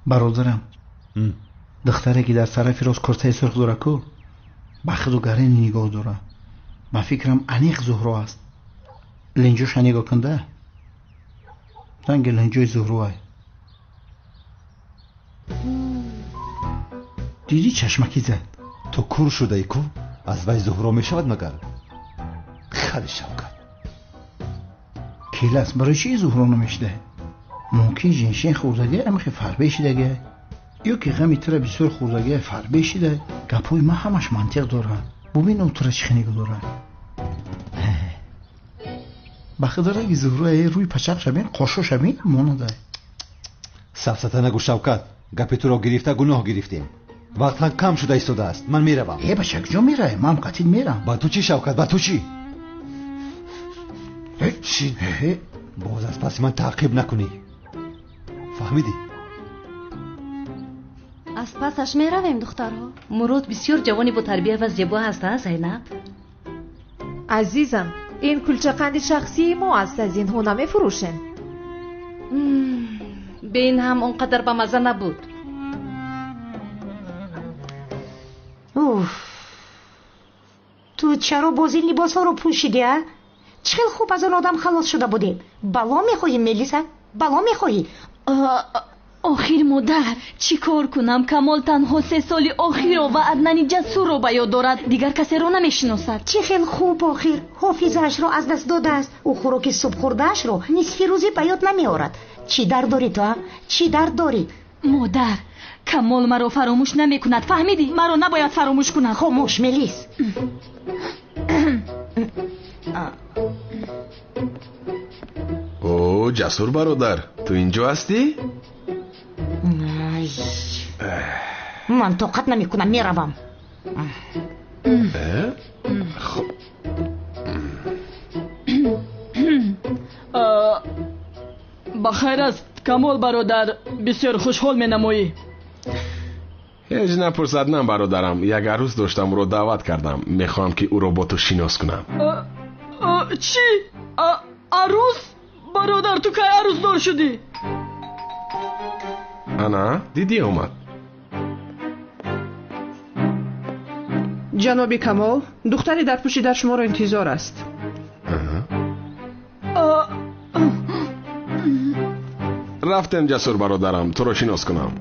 برادرم دختره که در طرف راست کرته سرخ داره کو با خودگرین نگاه داره. با فکرم انیق زهرا است. لنجوش نگاه کنده. زنگ لنجوی زهرا. دیدی چشمکی زد. تو کور شده ای کو از وی زهرا می شود مگر؟ خیلی شوکت کیلاس برای چی زهرا نمیشده؟ ممکن جنشین خوردگی امخی فربه شده یا که غمی تره بسیار خوردگی فربه شده. گپوی ما همش منطق داره. ببین اون تره چی نگاه داره. بخدر اگه زهرا روی پچق شبین قاشو شبین مونده. سفسته نگو شوکت. گپی تو را گرفته گناه گرفتیم. وقت هم کم شده ایستاده است. من میروم. بچه کجا میره؟ من قطعی میرم. با تو چی شوکت؟ با تو چی؟ چی؟ باز از پس من تعقیب نکنی. فهمیدی؟ از پسش میرویم دخترها. مراد بسیار جوانی با تربیت و زیبا هست زینب. عزیزم این کلچه قند شخصی ما است. از این ها نمیفروشن. به این هم اونقدر به مزه نبود. تو چرا باز این لباس ها رو پوشیدی؟ چقدر خوب از اون آدم خلاص شده بودیم. بلا میخواهی ملیسا؟ بلا میخواهی؟ آخیر مادر چی کار کنم؟ کمال تنها 3 سال آخیر و عدنان جسور رو به یاد دارد. دیگر کسی رو نمیشناسد. چه خیلی خوب آخیر حافظش رو از دست داده است. او خوراک صبح خوردهش رو نصف روزی به یاد نمیآورد. چی درد داری تو؟ چی درد داری؟ مادر کمال مرا فراموش نمی کند. فهمیدی؟ مرا نباید فراموش کند. خاموش ملیس. او جسور برادر تو اینجا هستی؟ من طاقت نمی کنم میروم. بخیر است کمال برادر. بسیار خوشحال می نمایی. هیچ نپرسد. نه برادرم یک عروس داشتم او رو دعوت کردم. میخوام که او رو با تو شناس کنم. چی؟ عروس؟ برادر تو که عروس دار شدی؟ انا دیدی اومد. جناب کمال دختری در پشت در شما را انتظار است. رفتم جسور برادرم تو رو شناس کنم.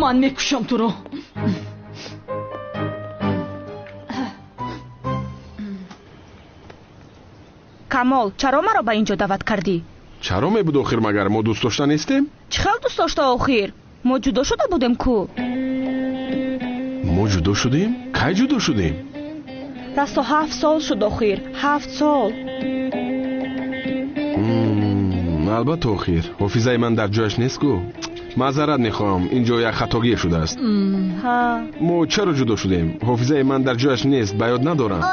من میکشم تو رو. کمال چرا مرا به اینجا دعوت کردی؟ چرا میبود آخر مگر ما دوست داشته نیستیم؟ چخیل دوست داشته آخر؟ ما جدا شده بودیم کو؟ ما جدا شدیم؟ کی جدا شدیم؟ راستو 7 سال شد آخر. 7 سال. البته آخر حافظه من در جایش نیست کو. معذرت میخوام اینجا یک خطاگی شده است. ما چرا جدا شدیم؟ حافظه من در جایش نیست. به یاد ندارم.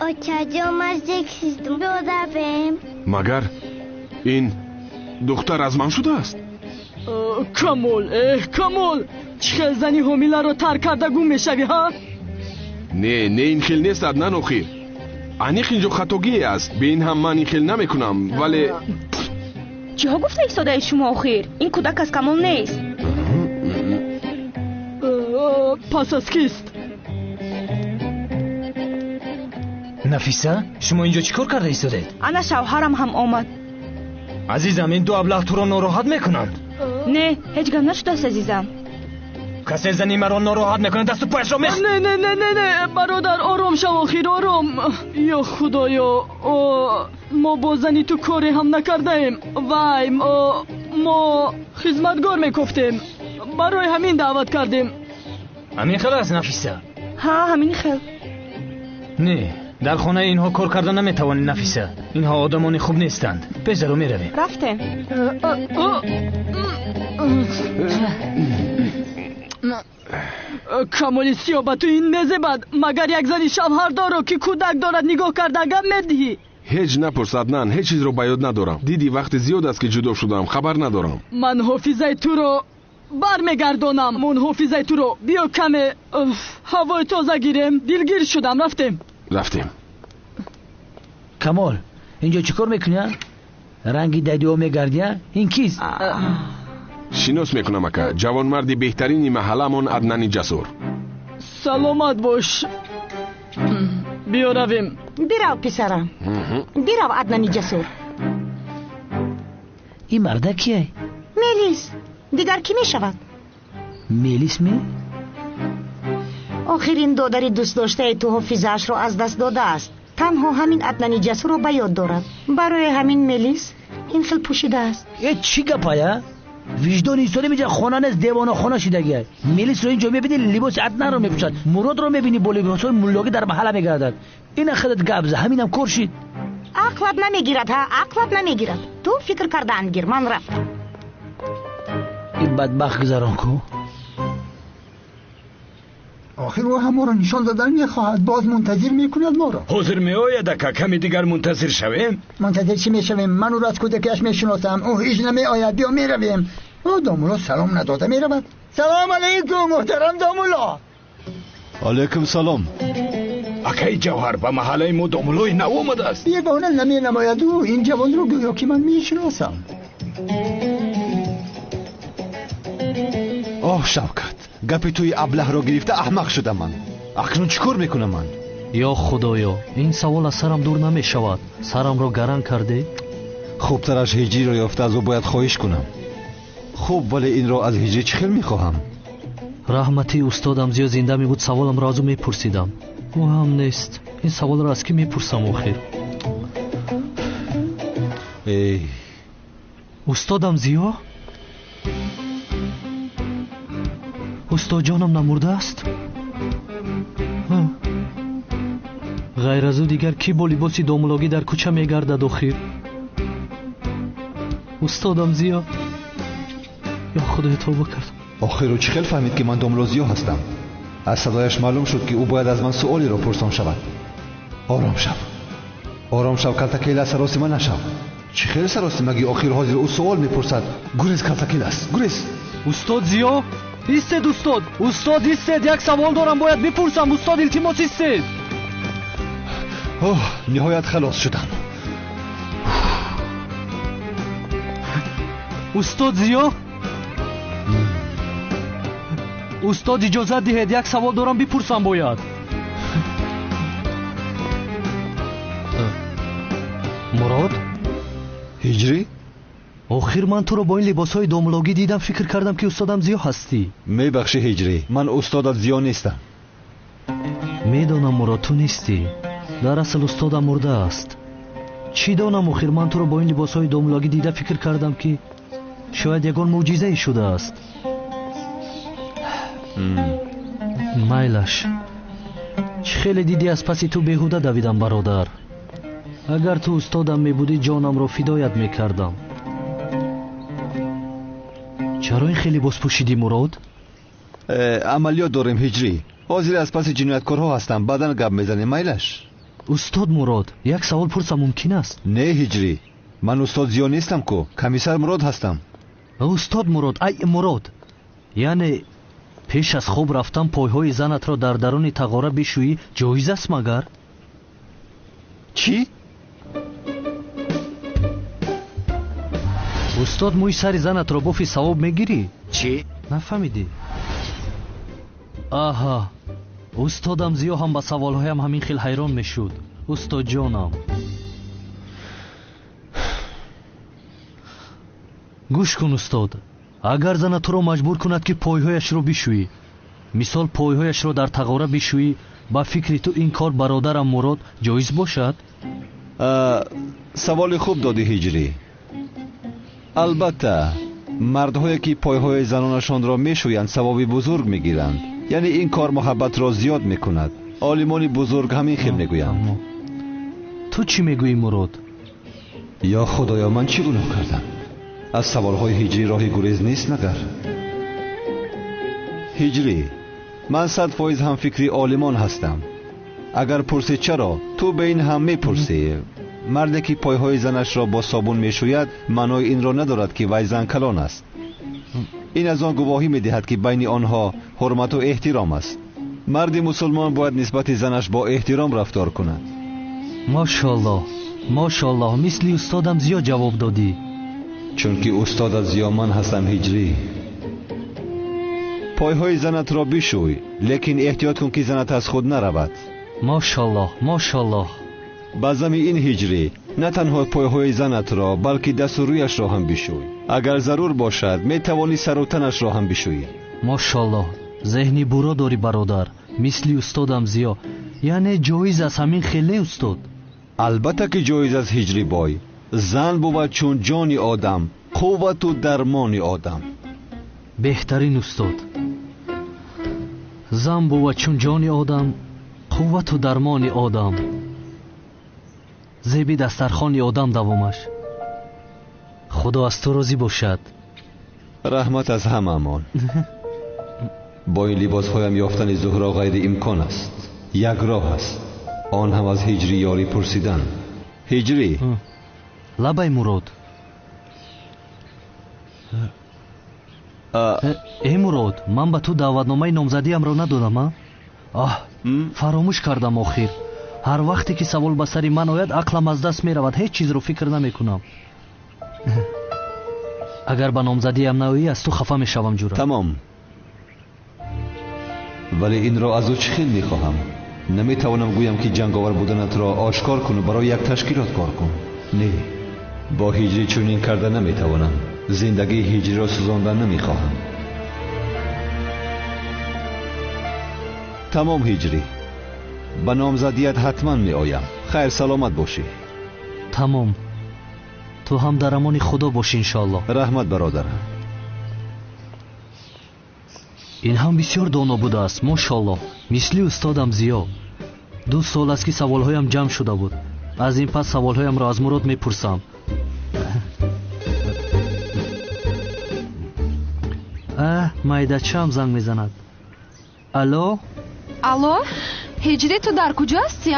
اوچا مزدک سیستم بودم. مگر این دختر از من شده است؟ کمال چه زنی حامله رو ترک کرده گم میشوی ها؟ نه این خیل نیست عدنان آخر. انیخ اینجا خطاگی است. به این هم من این خیل نمی کنم. ولی چی ها گفته ایستاده شما آخر؟ این کودک از کمال نیست. پس از کیست؟ نفیسه شما اینجا چیکار کرده ایستادید؟ انا شوهرم هم آمد. عزیزم این دو ابله تو را ناراحت میکنند. نه هیچ گم نشده است عزیزم. کسی زنی مرا ناراحت میکنه دست و پایش را نه برادر آرام شو آخیر آرام. یا خدایا ما با زنی تو کاری هم نکرده ایم. وای ما خدمتگار میکفتیم. برای همین دعوت کردیم. همین خیلی است نفیسه؟ ها همین خیلی. نه در خانه اینها کار کردن نمیتوانی نفیسه. اینها آدمان خوب نیستند. بذارو میرویم. رفتیم. کمالی سیابه تو این نزه بد. مگر یک زنی شوهر داره که کودک دارد نگاه کرده اگر میدهی؟ هیچ نپرسد. نه هیچ چیز رو به یاد ندارم. دیدی وقت زیاد است که جدا شدم. خبر ندارم. من حافظه تو رو برمیگردانم. من حافظه تو رو بیا کمه هوای تازه گیریم. دلگیر شدم. رفتیم. کمال اینجا چیکار میکنی؟ ранги дайдио мегардия ин кист шинос мекунам ака ҷавонмарди беҳтарини маҳалламон Аднани Ҷасур. саломат бош. биё равем. бирав писарам, бирав Аднани Ҷасур. ин марда кие? мелис. дигар кӣ мешавад? мелис ме? охирин додари дӯстдоштаи ту ҳофизаашро аз даст додааст. танҳо ҳамин Аднани Ҷасурро ба ёд дорад. барои ҳамин мелис ин хел пӯшидааст. чӣ гапая? виҷдони инсонӣ меҷа хона нест, девонахона шидагиай. мелисро инҷо мебини либоси Аднанро мепӯшад, муродро мебини бо либосҳои муллогӣ дар маҳалла мегардад. ина хелет гапза, ҳаминам кор шид. ақлат намегирад, ҳа, ақлат намегирад. ту фикр кардаан гир, ман рафтам. ин бадбахт гузарон ку. آخر او هم ما را نشان دادن میخواهد. باز منتظر میکند ما را. حاضر میآید که کمی دیگر منتظر شویم؟ منتظر چی میشویم؟ من او را از کودکیش میشناسم. او هیچ نمیآید. بیا میرویم. او دامولا سلام نداده میرود. سلام علیکم محترم دامولا. علیکم سلام. اکای جوهر با محله ما دامولای نو آمده است. یه بهانه نماید او این جوان رو گویا که من میشناسم. اوه شوکت، گپی توی ابله رو گرفته احمق شدم من. اکنون چیکار میکنم من؟ یا خدایا این سوال از سرم دور نمیشود. سرم رو گران کرده. خوبترش هجری رو یافته از او باید خواهش کنم. خوب ولی این رو از هجری چه خیلی میخواهم. رحمتی استادم زیاد زنده می بود سوالم را از او میپرسیدم. او هم نیست. این سوال را از کی میپرسم آخر؟ ای استادم زیا؟ استاد جانم نمرده است؟ غیر از او دیگر کی با لباسی داملاگی در کوچه میگردد آخر؟ استادم زیا؟ یا خدای توبه کرد. آخر او چه خیلی فهمید که من داملا زیا هستم؟ از صدایش معلوم شد که او باید از من سوالی را پرسان شود. آرام شو، آرام شو کلتکیل از سراسی من نشو. چه خیلی سراسی مگی آخر حاضر او سوال میپرسد. گریز کلتکیل است، گریز. استاد زیا؟ ایستید استاد، استاد ایستید. یک سوال دارم باید بپرسم. استاد التماس ایستید. اوه نهایت خلاص شدم. استاد زیا؟ استاد اجازه دهید یک سوال دارم بپرسم باید. مراد؟ هجری؟ آخر من تو رو با این لباسهای داملاگی دیدم فکر کردم که استادم زیا هستی. میبخشی هجری، من استادت زیا نیستم. میدانم مراد تو نیستی. در اصل استادم مرده است. چی دانم آخر من تو رو با این لباسهای داملاگی دیده فکر کردم که شاید یگان معجزه شده است. مایلش چه خیلی دیدی از پسی تو بیهوده دویدم برادر. اگر تو استادم میبودی جانم را فدایت میکردم. چرا این خیلی باز پوشیدی مراد؟ عملیات داریم هجری. حاضر از پس جنایتکارها هستم. بعدن گپ میزنیم مایلش. استاد مراد یک سوال پرسم ممکن است؟ نه هجری، من استاد زیا نیستم کو. کمیسر مراد هستم. استاد مراد، ای مراد، یعنی پیش از خواب رفتم پایهای زنت را در درون تغاره بشویی جایز است مگر؟ چی؟ استاد موی سر زنت را بافی ثواب میگیری؟ چی؟ نفهمیدی؟ آها، استادم زیا هم با سوالهایم همین خیل حیران میشد. استاد جانم گوش کن استاد. اگر زن تو را مجبور کند که پایهایش را بشویی، مثال پایهایش را در تغاره بشویی، با فکر تو این کار برادرم مراد جایز باشد؟ سوال خوب دادی هجری. البته مردهایی که پایهای زنانشان را میشویند ثوابی بزرگ میگیرند. یعنی این کار محبت را زیاد میکند. عالمان بزرگ همین خیل میگویند. تو چی میگویی مراد؟ یا خدایا من چی گناه کردم؟ از سوالهای هجری راهی گریز نیست مگر؟ هجری، من 100% هم فکری عالمان هستم. اگر پرسی چرا، تو به این هم میپرسی. مردی که پایهای زنش را با صابون میشوید معنای این را ندارد که وی زن کلان است. این از آن گواهی میدهد که بین آنها حرمت و احترام است. مرد مسلمان باید نسبت زنش با احترام رفتار کند. ماشاءالله، ماشاءالله مثل استادم زیاد جواب دادی. چونکه استادت زیا من هستم هجری. پایهای زنت را بشوی، لیکن احتیاط کن که زنت از خود نرود. ماشاءالله ماشاءالله. بازم این هجری نه تنها پایهای زنت را بلکه دست و رویش را هم بشوی. اگر ضرور باشد می توانی سر و تنش را هم بشویی. ماشاءالله ذهنی برو داری برادر، مثل استادم زیا. یعنی جایز است همین خیلی استاد. البته که جایز است هجری بای. زن بود چون جان آدم، قوت و درمان آدم. بهترین استاد. زن بود چون جان آدم، قوت و درمان آدم. زیبی دسترخوان آدم دوامش. خدا از تو راضی باشد. رحمت از همه امان. با این لباس هایم یافتن زهرا غیر امکان است. یک راه است، آن هم از هجری یاری پرسیدن. هجری لبای مراد. ای مراد، من به تو دعوتنامه نامزدیم را ندادم. فراموش کردم آخر. هر وقتی که سوال به سر من آید عقلم از دست می رود، هیچ چیز رو فکر نمی کنم. اگر به نامزدیم نایی از تو خفه می شوم جورا. تمام. ولی این را از او چه خیل می خواهم. نمی توانم گویم که جنگاور بودنت را آشکار کن و برای یک تشکیلات کار کن. نه، با هجری چنین کرده نمی توانم. زندگی هجری را سوزاندن نمی خواهم. تمام هجری، به نامزدیت حتما می آیم. خیر سلامت باشی. تمام. تو هم در امان خدا باشی انشاءالله. رحمت برادر. این هم بسیار دانا بوده است ماشاءالله، مثل استادم زیا. 2 سال است که سوالهایم جمع شده بود. از این پس سوالهایم را از مراد میپرسم. майдачаам занг мезанад. алло алло, ҳиҷри ту дар куҷо ҳастӣ?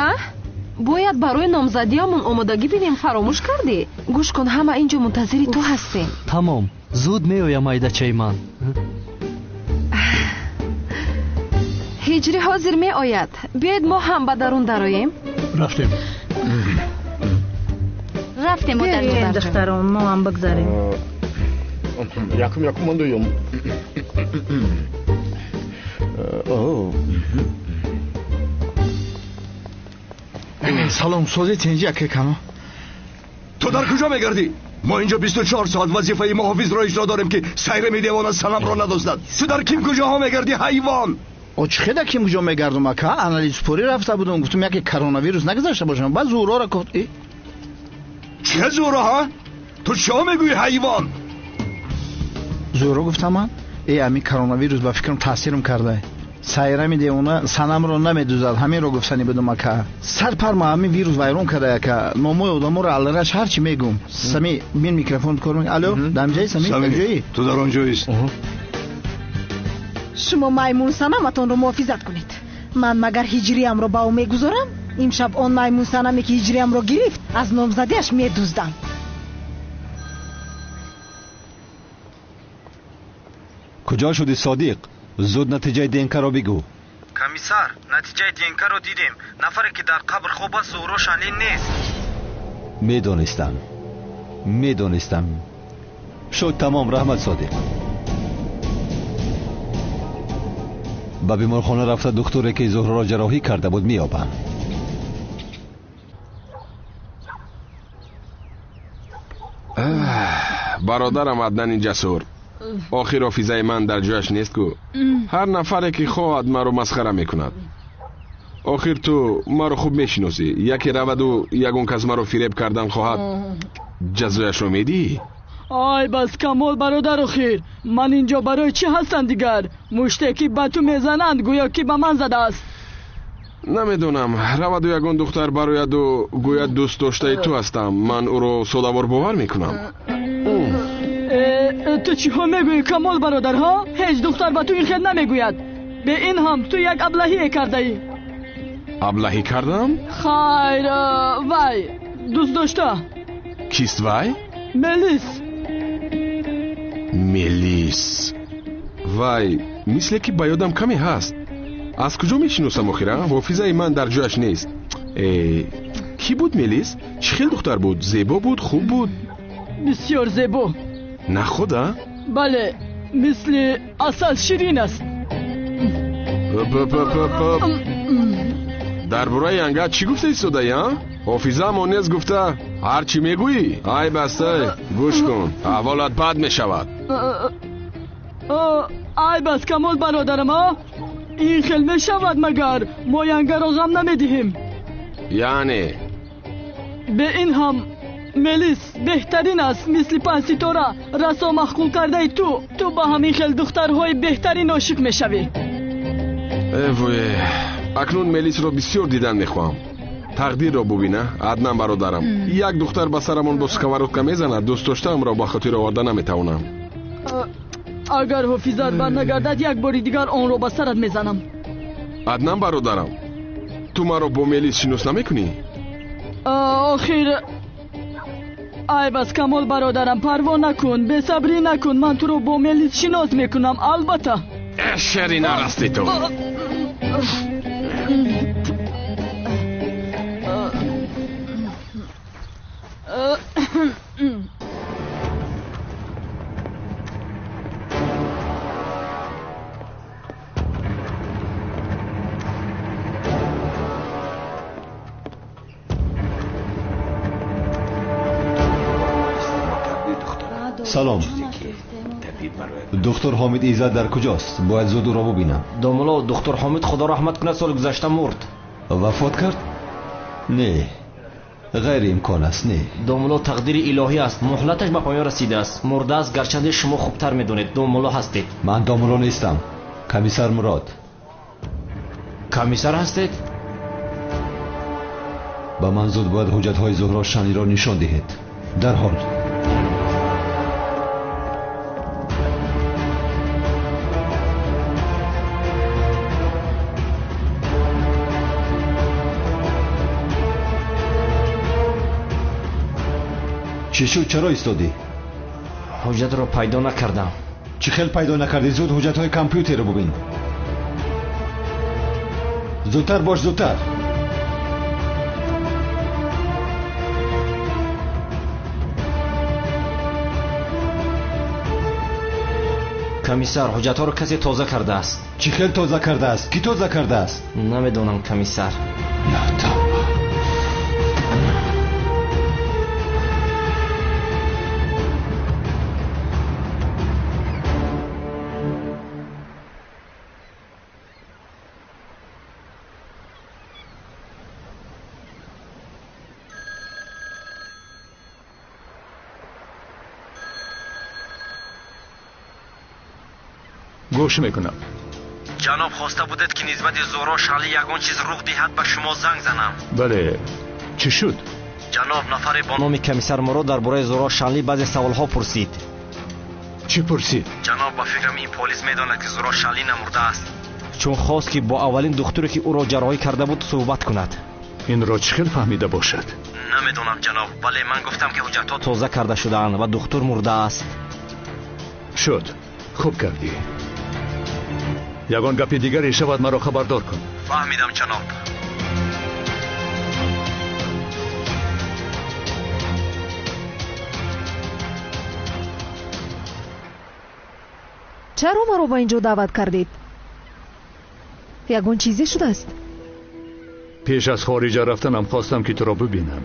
бояд барои номзадиамон омодагӣ бинем, фаромӯш кардӣ? гӯш кун, ҳама ин ҷо мунтазири ту ҳастем. тамом, зуд меоям майдачаи ман. ҳиҷри ҳозир меояд. биёед мо ҳам ба дарун дароем. рафтем модар духтарон, мо ҳам бигзарем. якум мондуем. салом, созед инҷа ки кано. ту дар куҷо мегардӣ? мо инҷо 24 соат вазифаи муҳофизро иҷро дорем ки сайре медевона санамро надостад. ту дар ким куҷоҳо мегардӣ ҳайвон? очхеда ким куҷо мегардум ака? анализпурӣ рафта будум, гуфтум яке коронавирус нагузашта бошам. баъд зӯҳроро гуфт. чӣ зӯҳро ҳа? ту чо мегӯӣ ҳайвон? зӯҳро гуфтам ман? ами коронавирус ба фикрам таъсирам карда. сайра медевона санамро намедузад. ҳаминро гуфтани будум ака. сарпарма ҳамин вирус вайрон карда ака. номои одаморо аллараш ҳарчи мегум. сами бин микрофон кор мекунад. алло, дамҷаи сами ҷои? ту дар он ҷоист. шумо маймунсанаматонро муҳофизат кунед. ман магар ҳиҷриямро ба ӯ мегузорам? имшаб он маймунсанаме ки ҳиҷриямро гирифт аз номзадиаш медуздам. куҷо шуди содиқ? зуд натиҷаи днк-ро бигӯ. комиссар, натиҷаи днк-ро дидем. нафаре ки дар қабр хоб аст зӯҳро шанин нест. медонистам. шуд тамом. раҳмат содиқ. ба беморхона рафта духтуре ки зӯҳраро ҷарроҳӣ карда буд меёбам. бародарам аднани ҷасур, охир офизаи ман дар ҷояш нест ку? ҳар нафаре ки хоҳад маро масхара мекунад. охир ту маро хуб мешиносӣ. яке раваду ягон кас маро фиреб кардан хоҳад, ҷазояшро медиҳӣ? ай бас камол бародар, охир ман инҷо барои чӣ ҳастам дигар? муште ки ба ту мезананд гӯё ки ба ман задааст. намедонам. раваду ягон духтар барояду гӯяд дӯст доштаи ту ҳастам. ман ӯро содавор бовар мекунам. ту чиҳо мегӯӣ камол бародар? ҳо, ҳеҷ духтар ба ту ин хел намегӯяд. бе ин ҳам ту як аблаҳие кардаӣ. аблаҳӣ кардам? хайр, вай дӯст дошта. кист вай? мелис. вай мисле ки ба ёдам каме ҳаст. аз куҷо мешиносам охира? ҳофизаи ман дар ҷояш нест. کی بود ملیس؟ چه خیل دختر بود؟ زیبا بود؟ خوب بود؟ بسیار زیبا. نه خدا؟ بله، مثل عسل شیرین است. در برای انگه چی گفته ایستاده یا؟ حافظه مانیز گفته هر چی میگویی؟ ای بسته گوش کن، اولات بد میشود. ای بس کمال برادرم ها، این خیل میشود مگر ما ینگه را غم نمیدهیم. یعنی به این هم ملیس بهترین است، مثل 5 ستاره رسا مخکول کرده ای تو با همین خیل دخترهای بهترین عاشق میشوی. اوه، اکنون ملیس را بسیار دیدن میخواهم. تقدیر را ببینه عدنان برادرم. یک دختر به سرمون با سکواراتکا میزند، دوست داشتم را با خاطر آورده نمیتوانم. اگر حافظت بر نگردد یک باری دیگر آن را به سرت میزنم. عدنان برادرم، تو مرا با ملیس شناس نمیکنی؟ آخر ای بس کمال برادرم، پروا نکن، بی صبری نکن، من تو رو با ملیس شناس میکنم البته. شری نرستی تو. سلام. دکتر حامد ایزد در کجاست؟ باید زود او را ببینم. دوملا دکتر حامد خدا رحمت کنه سال گذشته مرد. وفات کرد؟ نه، غیر امکان است. نه دوملا تقدیر الهی است، مهلتش به پایان رسیده است. مرده است، گرچه شما خوبتر میدونید. دوملا هستید. من دوملا نیستم، کمیسر مراد. کمیسر هستید؟ به من زود باید حجت های زهرا شنی را نشان دهید، در حال. چی شد؟ چرا ایستادی؟ حجت رو پیدا نکردم. چی خیل پیدا نکردی؟ زود حجت های کامپیوتر رو ببین. زودتر باش، زودتر. کمیسر حجت ها رو کسی تازه کرده است. چی خیل تازه کرده است؟ کی تازه کرده است؟ نمیدونم کمیسر. گوش میکنم. جناب خواسته بودید که نسبت زهرا شعلی یگان چیز رخ دهد به شما زنگ زنم. بله، چی شد؟ جناب نفری با نام کمیسر مراد درباره زهرا شعلی بعضی سوالها پرسید. چی پرسید؟ جناب با فکرم این پلیس میداند که زهرا شعلی نمرده است، چون خواست که با اولین دکتری که او را جراحی کرده بود صحبت کند. این را چه فهمیده باشد؟ نمیدونم جناب، ولی من گفتم که حجت‌ها تازه کرده شده‌اند و دکتر مرده است. شد، خوب کردی. یگان گپی دیگری شود مرا خبردار کن. فهمیدم جناب. چرا مرا با اینجا دعوت کردید؟ یگان چیزی شده است؟ پیش از خارج رفتنم خواستم که تو را ببینم.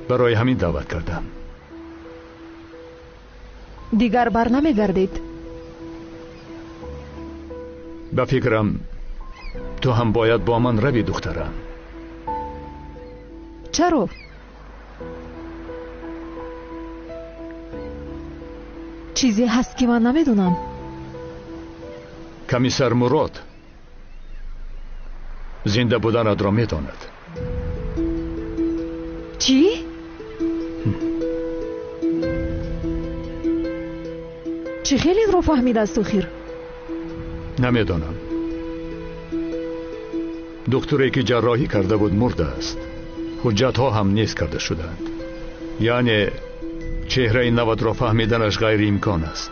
برای همین دعوت کردم. دیگر بر نمیگردید؟ به فکرم تو هم باید با من روی دخترم. چرا؟ چیزی هست که من نمیدونم. کمیسر مراد زنده بودنت را میداند. چی؟ چی خیلی رو فهمید است اخیر؟ نمیدانم. دکتری که جراحی کرده بود مرده است. حجت ها هم نیست کرده شدند. یعنی چهره نود را فهمیدنش غیر امکان است.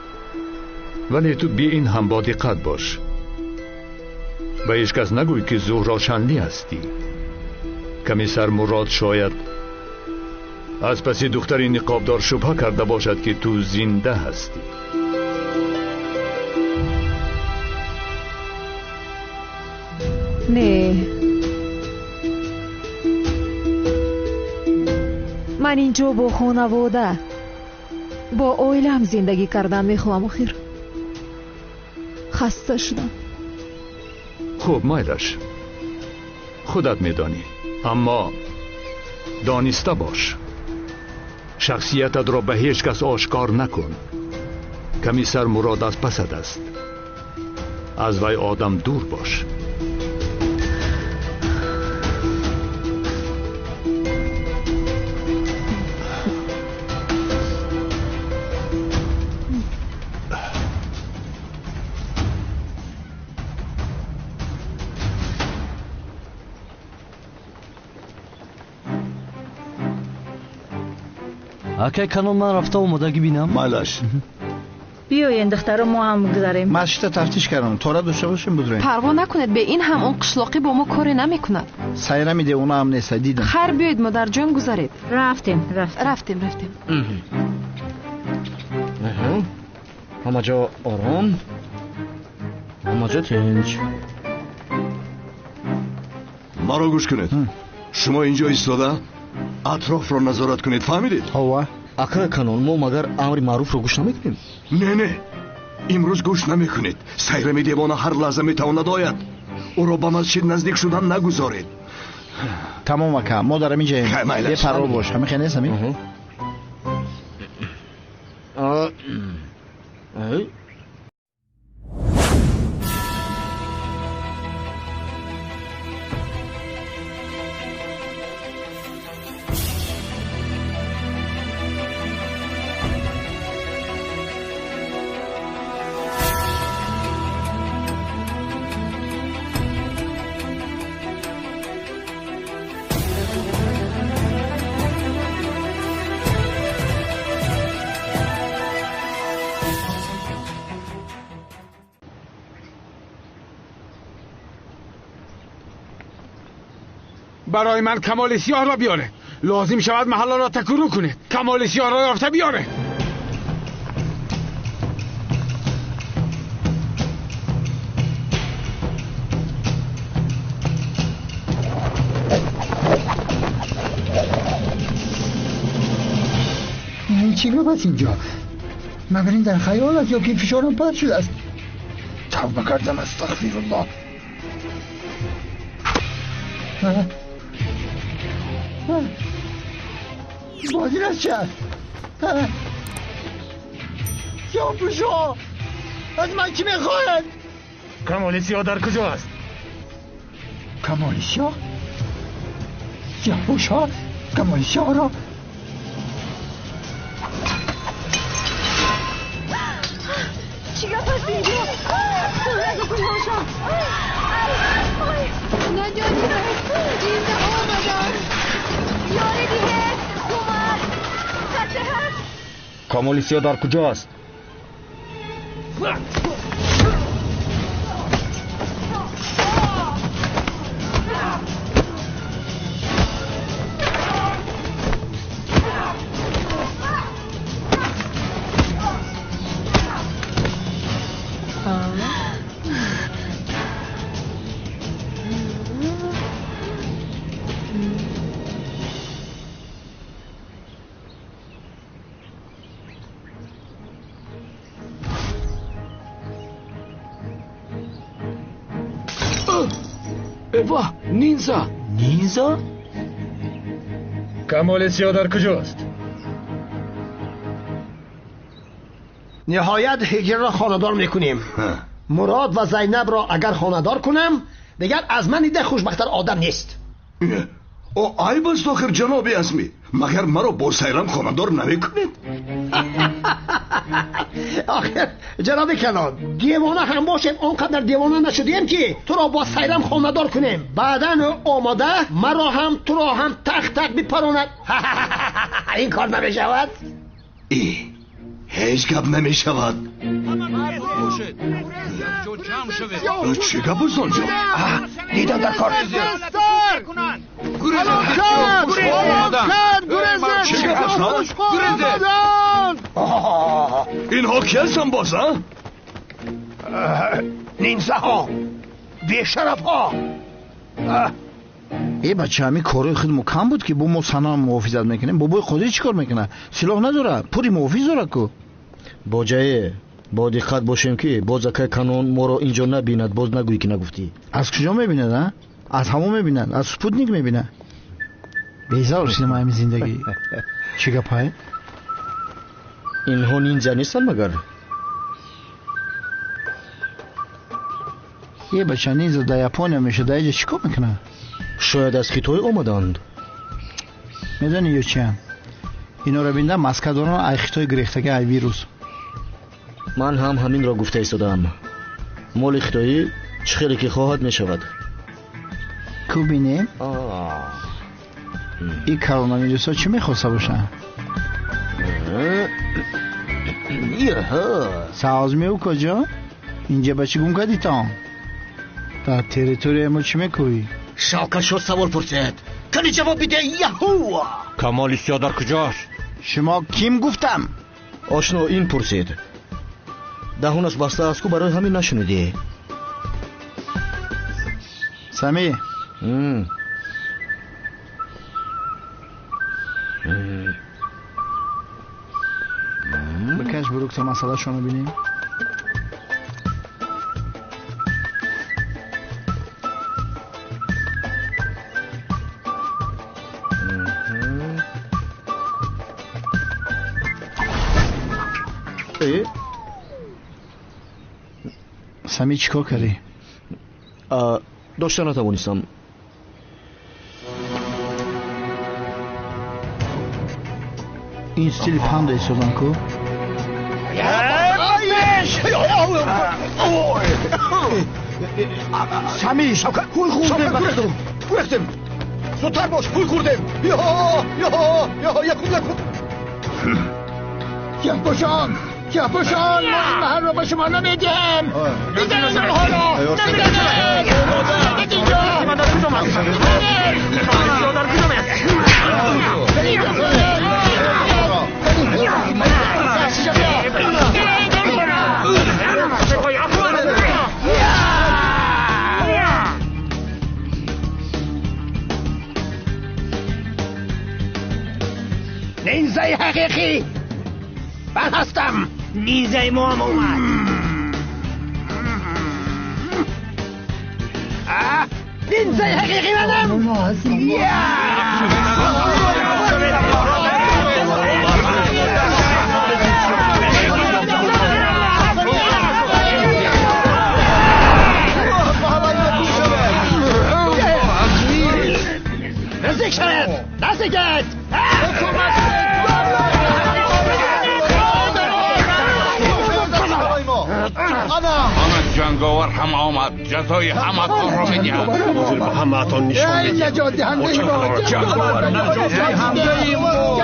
ولی تو بی این هم با دقت باش. به هیچ کس نگوی که زهرا شنلی هستی. کمیسر مراد شاید از پسی دختری نقابدار شبه کرده باشد که تو زنده هستی. نه، من اینجا با خانواده با اویلم زندگی کردن میخوام. آخر خسته شدم. خوب مایلش، خودت میدانی، اما دانسته باش شخصیتت را به هیچ کس آشکار نکن. کمیسر مراد از پسد است، از وی آدم دور باش. акай канон, ман рафта омодагӣ бинам. майлаш. биёед духтаро мо ҳам гузарем. машта тафтиш кардам, тора дошта бошем будрем. парво накунед, бе ин ҳам он қишлоқӣ бо мо коре намекунад. сайрами девона ҳам нест, дидам. хайр, биёед модарҷон гузаред. рафтем. ҳама ҷо ором, ҳама ҷо тинч. маро гӯш кунед. шумо инҷо истода атрофро назорат кунед, фаҳмидед? ҳова ака канон, мо магар амри маъруфро гӯш намекунем? не, имрӯз гӯш намекунед. сайрами девона ҳар лаҳза метавонад ояд. ӯро ба масҷид наздик шудан нагузоред. тамом ака, мо дар ҳамин ҷоем. бепарво бош, ҳамин нест ҳамин. برای من کمال سیاه را بیاره. لازم شود محل را تکرو کنه. کمال سیاه را یافته بیاره. چی رو بس اینجا؟ مگر این در خیال است یا که فشارم پرد شده است؟ توبه کردم، استغفر الله. بازی از چه است؟ سیاه پوشا از من چی میخواهد؟ کمال سیاه در کجا است؟ کمال سیاه؟ سیاه پوشا کمال سیاه را چی گفت است اینجا؟ صورت کن هاشا. نجات اینجا آمدن. یاری دیگه اومد. کچه هست؟ کمال سیاه در کجا است؟ اوا نینزا. نینزا؟ کمال سیاه در کجاست؟ نهایت هجر را خانه‌دار میکنیم. مراد و زینب را اگر خانه‌دار کنم دیگر از من دیده خوشبخت‌تر آدم نیست. او عیب است آخر جناب عظمی، مگر مرا با سیرم خانه‌دار نمیکنید؟ آخر جناب کنان، دیوانه هم باشیم آنقدر دیوانه نشدیم که تو را با سیرم خانه‌دار کنیم، بعدن آماده مرا هم تو را هم تق تق بپراند. این کار نمیشود؟ هیچ گپ نمیشود. چه گپ است آنجا؟ دیدم در کار اینها کی هستن باز ها؟ نینزه ها بیشرف ها. ای بچه همی کاری خود مکم بود که با ما سنا محافظت میکنیم. بابای خودی چی کار میکنه؟ سلاح نداره، پوری محافظ داره که. با جایه با دقت باشیم که باز که کانون ما رو اینجا نبیند. باز نگویی که نگفتی. از کجا میبیند ها؟ از همون میبیند، از سپوتنیک میبینه. بیزار شدیم همین زندگی. چی گپه؟ اینها نینجا نیستن مگر؟ یه بچه نینجا در یاپونیا میشه، در اینجا چی کار میکنه؟ شاید از خیتوی آمدند. میدونی یا چی هم؟ اینا رو بینده مسکه دارن ای خیتوی گریختگی ای ویروس. من هم همین را گفته ایستادم. مال خیتوی چه خیلی که خواهد میشود. کو بینیم؟ این کرونا ویروس ها چی میخواسته باشن؟ سازمی او کجا؟ اینجا بچه گم کردی تا؟ در تریتوری ما چی میکنی؟ شاکر شد سوال پرسید. کنی جواب بیده یهو. کمال سیادر کجاست؟ شما کیم گفتم؟ آشنا این پرسید. دهونش بسته است که برای همین نشنیدی. سمی بکش بروک تا مسئله شما بینیم. سمی چی کار کردی؟ داشته نتوانستم. این ستیل پند ایستادن کو؟ سمی شوکر پول خوردم. گرفتم. زودتر باش پول خوردم. یا باشان ما محل رو با شما نمیدیم. بزنید آنها رو. نمیدید نینزه حقیقی من هستم. نینزه ما هم اومد. نینزه حقیقی منم. نزدیک شد. نزدیکت. جنگاور هم آمد. جزای همه کار را میدهد. حضور به همه اتان نشان میدهد. نجات دهنده ما. جنگاور نجات دهنده ما.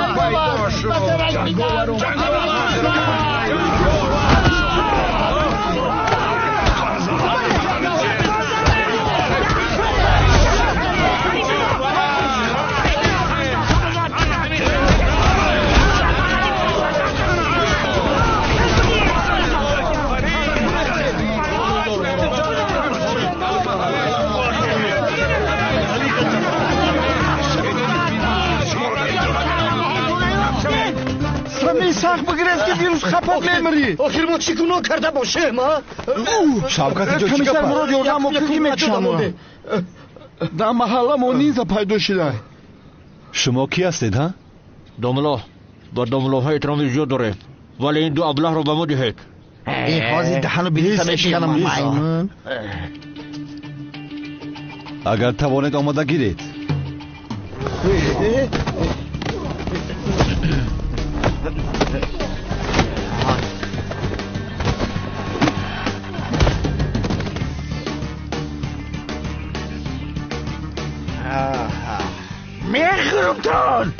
سخت بگیرست که ویروس خپاد میمری. آخر ما چی گناه کرده باشیم ها؟ شوکت جو چی گپ؟ مراد یادم موقعی میکشم. در محله ما نینزا پیدا شده. شما کی هستید ها؟ داملا با داملاهای احترام زیاد داره، ولی این دو ابله رو به ما دهید. این حاضی دهنو بلیسه میشکنم میمون. اگر توانید آماده گیرید. میخورمتان.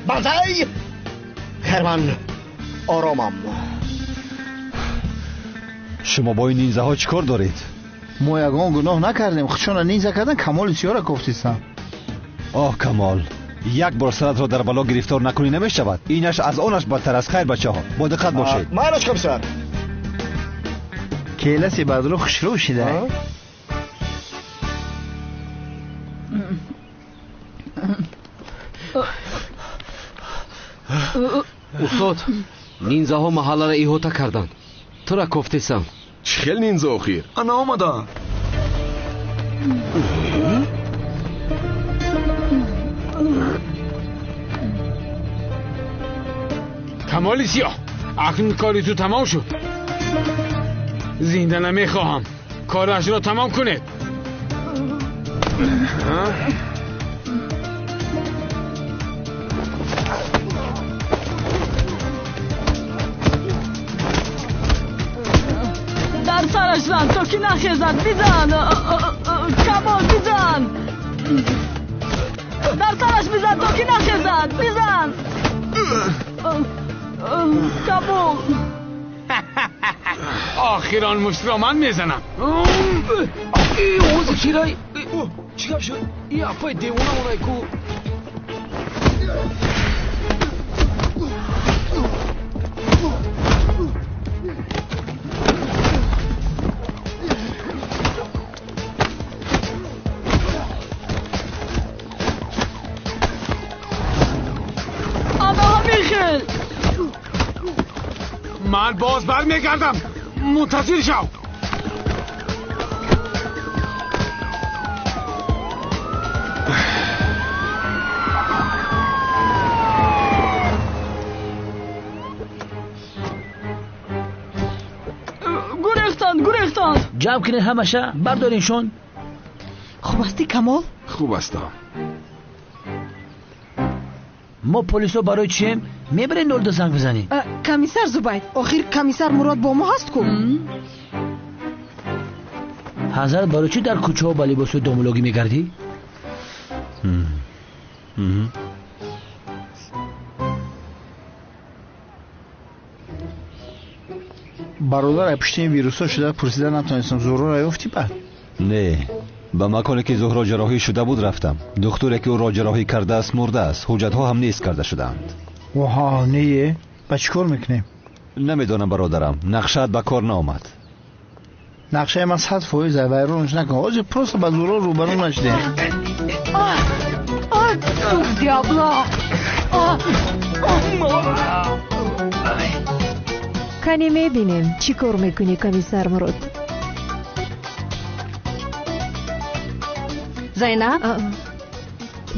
بازای خیرمن آرامم. شما با این نینزه ها چیکار دارید؟ ما یگان گناه نکردیم. خودشان نینزه کردن کمال سیاه گفتیستم. آه کمال، یک بار سرت را در بلا گرفتار نکنی نمیشود. اینش از آنش بدتر است. خیر بچه ها با دقت باشید. مالش کمیسر کیلسی بدرو خوشرو شده. استاد نینزه ها محله را احاطه کردند. تو را گفتم چه خیل نینزه اخیر انا آمده. کمال سیاه اکنون کاری تو تمام شد. زنده نمیخواهم. کارش را تمام کنید. در سرش زن تا که نخیزد. بزن کمال بزن. در سرش بزن تا که نخیزد. بزن کمال. آخران مشت را من میزنم. اوز کیرای چی گفت شد؟ این اپای دیوانه اونای کو من باز برمیگردم. منتظر شو. گریختند. جمع کنید همشه بردارینشون. خوب هستی کمال؟ خوب هستم. ما پلیسا برای چیم؟ میبرین 02 زنگ بزنی. کمیسر زبید آخر کمیسر مراد با ما هست کو؟ حضرت برای چی در کوچه ها با لباس دومولوگی میگردی؟ برادر پشت این ویروس ها شده پرسیدن نتونستم. زهرا را یافتی بعد؟ نه، به مکانی که زهرا جراحی شده بود رفتم. دکتری که او را جراحی کرده است مرده است. حجت ها هم نیست کرده شدند. واه نه، با چی کار میکنیم؟ نمیدونم برادرم، نقشت به کار نآمد. نقشه من 100% ویرونش نکن. آج پروست با زهرا روبرو نشده. دیابلا کنی میبینیم چی کار میکنی کمیسر مراد. زینب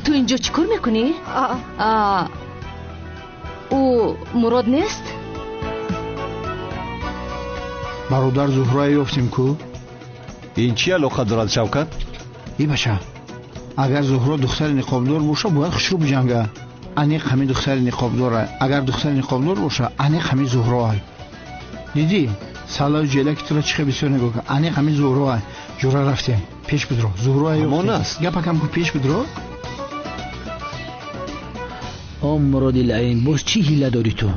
تو اینجا چی کار میکنی؟ او مراد نیست؟ برادر زهرا یافتیم کو؟ این چی علاقه دارد شوکت؟ ای بچه اگر زهرا دختر نقابدار باشه باید خوشرو بجنگه. انیق همین دختر نقابداره. اگر دختر نقابدار باشه انیق همین زهرا های. دیدی؟ سالای جلک تو را چخه بسیار نگاه کن. انیق همین زهرا های. جورا رفتیم پیش بدرو. زهرا یافتیم. است. گپا کم کن پیش بدرو. مراد العین باز چی حیله داری تو؟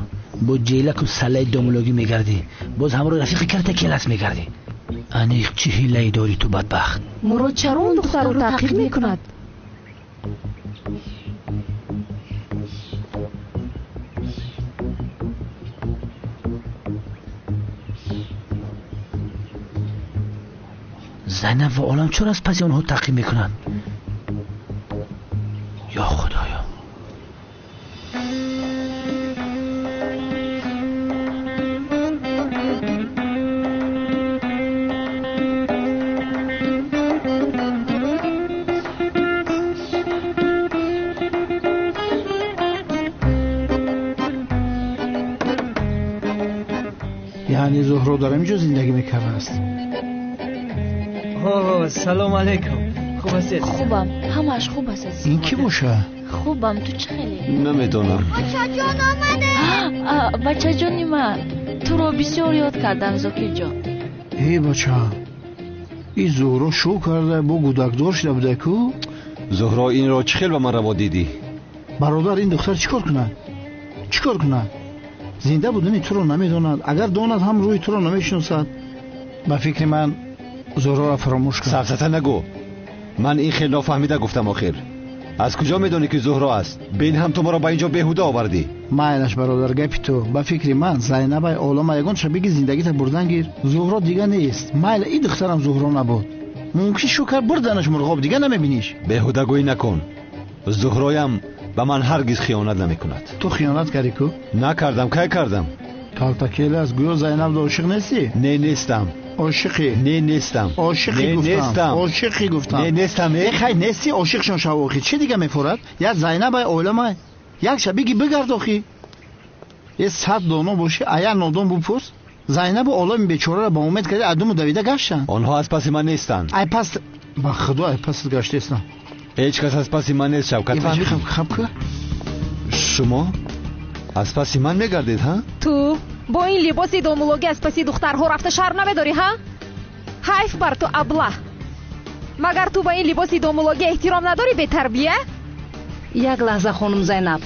با جیلک و سلای دومولوگی میگردی. باز همراه رفیق کرده کلاس میگردی. انیق چی حیله داری تو بدبخت؟ مراد چرا اون دختر رو تعقیب میکند؟ زینب و عالم چرا از پس اونها تعقیب میکنن؟ یا خدایا. یعنی زهرا دارم اینجا زندگی میکرده است. سلام علیکم. خوب هستی؟ خوبم. همش خوب هست. این کی باشه؟ خوبم. تو چه خیلی؟ نمیدونم. بچه جان آمده. بچه جانی من تو رو بسیار یاد کردم زاکر جان. ای بچه این زهرا شو کرده با گودکدار شده بوده کو؟ زهرا این را چه خیلی به من روا دیدی؟ برادر این دختر چیکار کنه؟ چیکار کنه؟ زنده بودنی تو رو نمیداند. اگر داند هم روی تو رو نمیشناسد. ба фикри ман зуҳроро фаромӯш кун. сафсата нагӯ. ман ин хел нофаҳмида гуфтам. охир аз куҷо медонӣ ки зуҳро аст? бин ҳам ту моро ба инҷо беҳуда овардӣ. майлаш бародар, гапи ту. ба фикри ман зайнабай олама ягон шабиги зиндагита бурдан гир. зуҳро дига нест. майла и духтарам зуҳро набуд. мумкин шукар бурданаш мурғоб, дига намебиниш. беҳудагӯӣ накун. зуҳроям ба ман ҳаргиз хиёнат намекунад. ту хиёнат кардӣ ку? накардам. кай кардам? калтакел аст. гӯё зайнабда ошиқ нестӣ? не нестам. ошиқӣ? не нестам. ошиқӣ гуфтам. ошиқӣ гуфтам. не нестам. хай нестӣ, ошиқшон шав. охи чӣ дига мефурад? як зайнабай оиламай, як шабиги бигард. охи е 100 доно бошӣ, аяр нодон бупурс. зайнабу олами бечораро ба умед карди адуму давида гаштанд. онҳо аз паси ман нестанд. ай пас ба худо ай пас гаштестанд. ҳеҷ кас аз паси ман нест. Шавкат хабку шумо аз паси ман мегардед? ҳа ту бо ин либоси домулоги аз паси духтарҳо рафта шарм намедорӣ? ҳа ҳайф бар ту абла. магар ту ба ин либоси домулоги эҳтиром надорӣ? бетарбия. як лаҳза хонум Зайнаб,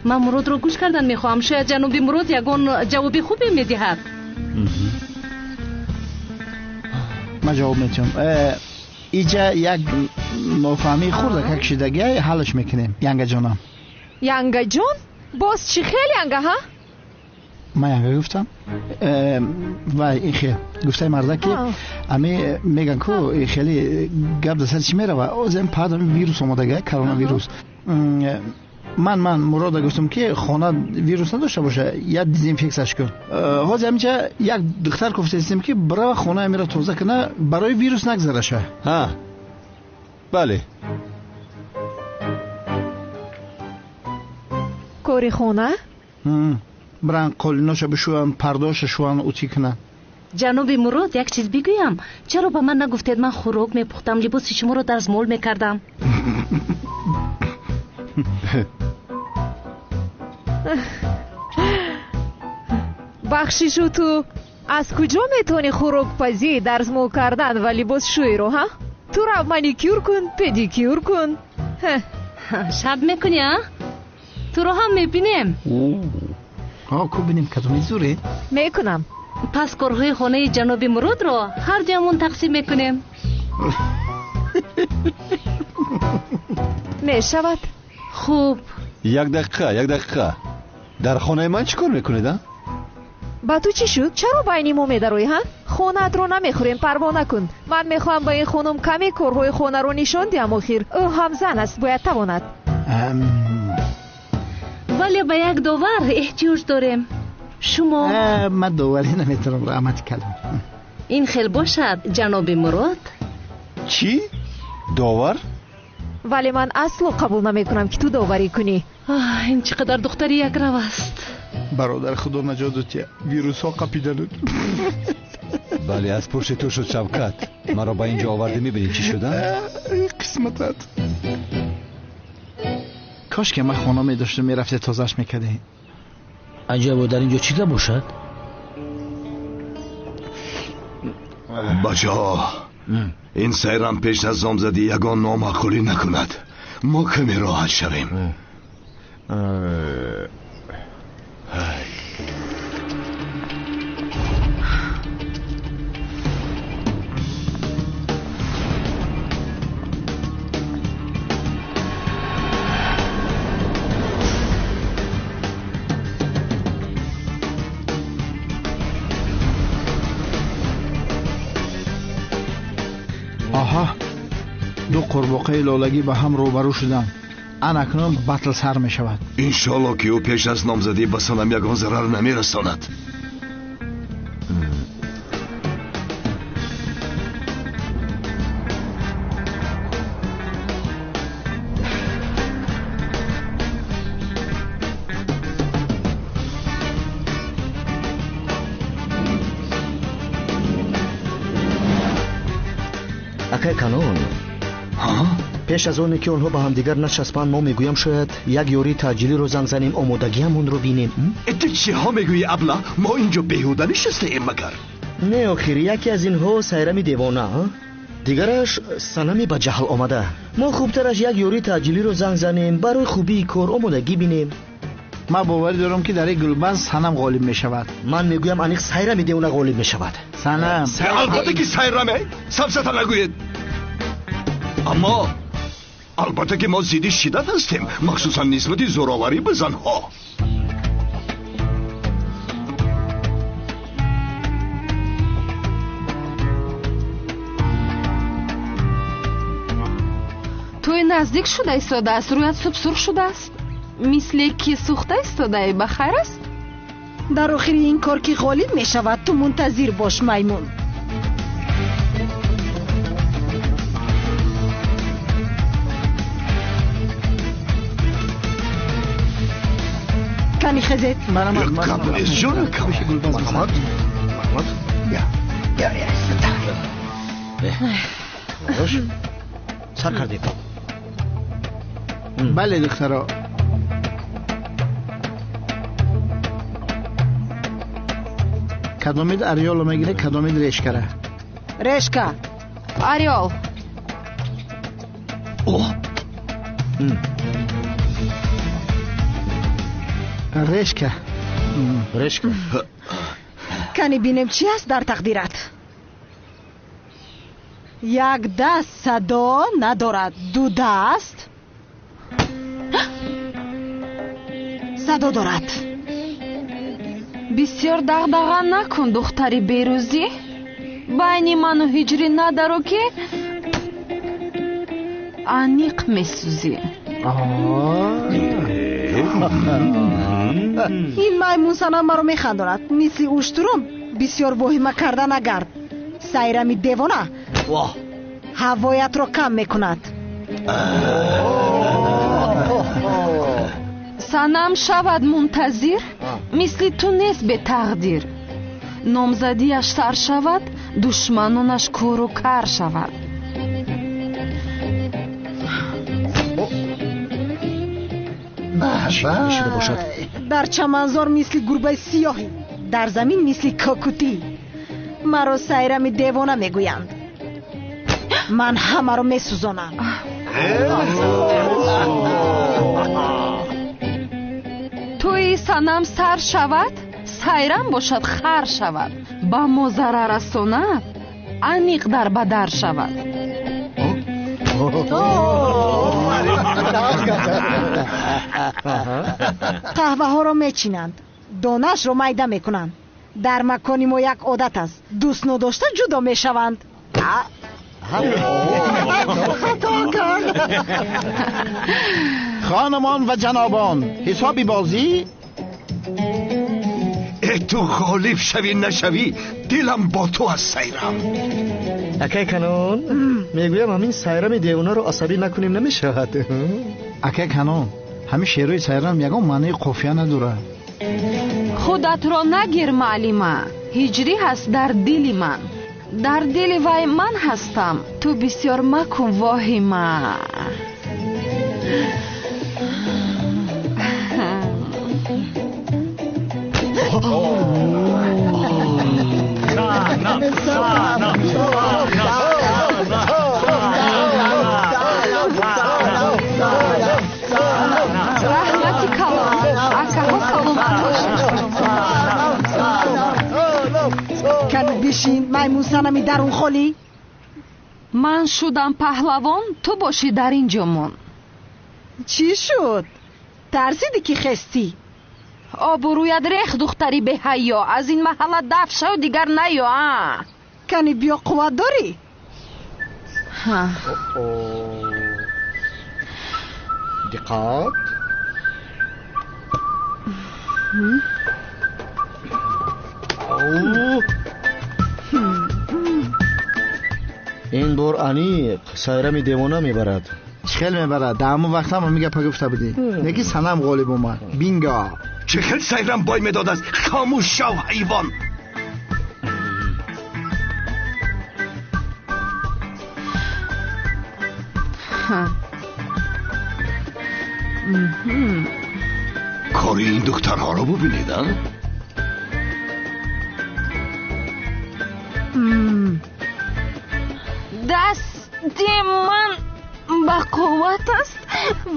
ман Муродро гӯш кардан мехоҳам. шояд ҷаноби Мурод ягон ҷавоби хубе медиҳад. ман ҷавоб метиҳам. иҷа як нофаҳмии хурдака кашидагиай ҳаллаш мекунем. янгаҷонам. янгаҷон? боз чӣ хел янга? ҳа ман янга гуфтам? вай ин хел гуфтаи марда ки ами меган ку хеле гап да сари чӣ мерава? озем падам вирус омадагиай, коронавирус. ман Мурода гуфтам ки хона вирус надошта боша, як дезинфексияш кун. ҳозир ҳаминҷа як духтар гуфтастем ки бирава хонаи мера тоза куна, барои вирус нагзараша. ҳа бале. кори хона? бран қолиноша бишӯян, пардоша шӯян, утӣ кунан. ҷаноби Мурод, як чиз бигӯям. чаро ба ман нагуфтед? ман хӯрок мепухтам, либоси шуморо дазмол мекардам. бахшишу, ту аз куҷо метавонӣ хӯрокпазӣ, дарзмол кардан ва либосшӯйро? ҳа ту рав маникюр кун, педикюр кун. шаб мекунӣ? туро ҳам мебинем. ку бинем кадоми зуре мекунам. пас корҳои хонаи ҷаноби Муродро ҳар ҷоямон тақсим мекунем. мешавад. хуб. як дақиқа. дар хонаи ман чӣ кор мекунед? ба ту чӣ шуд? чаро байни мо медароӣ? ҳа хонаатро намехӯрем, парво накун. ман мехоҳам ба ин хонум каме корҳои хонаро нишон диҳам. охир ӯ ҳам зан аст, бояд тавонад. вале ба як довар эҳтиёҷ дорем. шумо? ман доварӣ наметавонам, раҳмати калом. ин хел бошад, ҷаноби Мурод. чӣ? довар? вале ман асло қабул намекунам ки ту доварӣ кунӣ. ин чӣ қадар духтари якрав аст. бародар, худо наҷот додия, вирусҳо қапидануд. бале, аз пушти ту шуд. Шавкат, маро ба инҷо оварди. мебинӣ чӣ шуда? қисматат. кошки ман хона медоштам, мерафте тозаш мекардем. аҷабо, дар инҷо чӣ гап бошад? бачаҳо, ин сайрам пеш аз номзадӣ ягон номаъқулӣ накунад. мо каме роҳат шавем. аҳа, ду қурбоқаи лолагӣ ба ҳам рӯбарӯ шуданд. анакнун батл сар мешавад. иншолло ки ӯ пеш аз номзадӣ ба сонам ягон зарар намерасонад. акай канон, пеш аз оне ки онҳо ба ҳамдигар начаспанд, мо мегӯям шояд як ёрии таъҷилиро занг занем, омодагиамонро бинем. ту чиҳо мегӯӣ абла? мо инҷо беҳуда нишастаем магар? не охир, яке аз инҳо сайрами девона, дигараш санами ба ҷаҳл омада. мо хубтараш як ёрии таъҷилиро занг занем, барои хубии кор омодагӣ бинем. ман боварӣ дорам ки дар ин гулбаз санам ғолиб мешавад. ман мегӯям аниқ сайрами девона ғолиб мешавад. санам. البته که سایرمه سبزتا نگوید. اما البته که ما زیادی شدت هستیم، مخصوصا نسبت زوراوری به زنها. توی نزدیک شده ایستاده است، رویت سوپ سرخ شده است، مثل کی سوخته ایستاده. بخیر است؟ در آخر این کار که غالب می شود تو منتظر باش میمون. کنی خزت کابلیس جون محمد یا سر کردیم. بله دخترا. کدامید اریال میگیره، کدامید رشکره؟ رشکه. اریال. اوه. رشکه. رشکه. کنی بینیم چی است در تقدیرت؟ یک دست صدا ندارد، دو دست صدا دارد. بسیار دغدغه نکن دختری بیروزی. بین من و هجری ندارو که انیق میسوزی. این میمون سنم مرا میخنداند، مثل اشترم بسیار واهمه کرده نگرد. سایرمی دیوانه هوایت را کم میکند. سنم شود منتظر، مثل تو نیست به تقدیر. نامزدیش سر شود، دشمنانش کور و کر شود. در چمنزار مثل گربه سیاهی، در زمین مثل کاکوتی. مرا سایرمی دیوانه میگویند، من همه رو میسوزانم. توی سنم سر شود، سایرم باشد خر شود. با ما ضرر رساند، انیق در بدر شود. قهوه ها رو میچینند، دانش رو میده میکنند. در مکانی ما یک عادت است، دوست نداشته جدا میشوند. خانمان و جنابان، حسابی بازی؟ تو غالب شوی نشوی دلم با تو از سایرم. اکای کنون میگویم همین سایرم دیوانه رو عصبی نکنیم نمیشود. اکای کنون همین شعرهای سایرم یکم معنی قافیه نداره. خودت را نگیر معلمه، هجری هست در دل من. در دل وای من هستم، تو بسیار مکن واهمه. رحمتی کلام اکاها سلامت باشید. کنو بشین میمون سنمی در اون خالی. من شدم پهلوان، تو باشی در این جمون. چی شد؟ ترسیدی که خستی؟ آبرویت ریخ دختری به حیا. از این محله دفع شو دیگر نیا. کنی بیا قوت داری؟ دقت. این بار انیق سایرمی دیوانه میبرد. چخل میبرد؟ در همون وقت هم میگه پا گفته بودی نگی سنم غالب اومد. بینگا چخل سایرم بای میداد است. خاموش شو حیوان. کاری این دخترها رو ببینید. دست من با قوت است،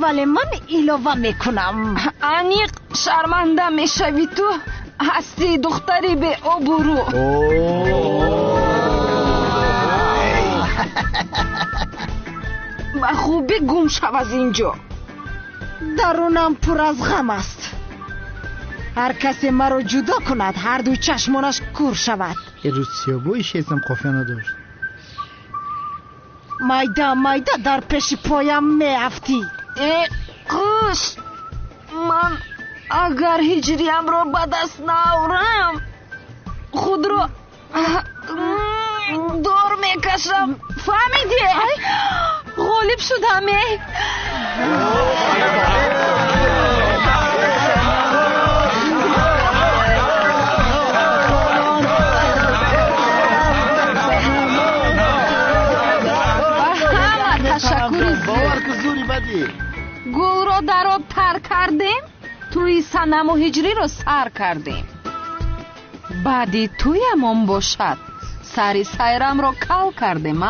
ولی من ایلاوه میکنم. انیق شرمنده میشوی، تو هستی دختری به آبرو. با خوبی گم شو از اینجا. درونم پر از غم است. هر کسی مرا جدا کند هر دو چشمانش کور شود. روز سیابویش ازم قافیه نداشت. مایده در پیش پایم میافتی. قش من اگر هجریم را به دست ناورم خود را دور میکشم. فهمیدی؟ غالب شدم. گل را در آب تر کردیم، توی صنم و هجری را سر کردیم. بعدی توی امان باشد سری سیرم را کل کردیم.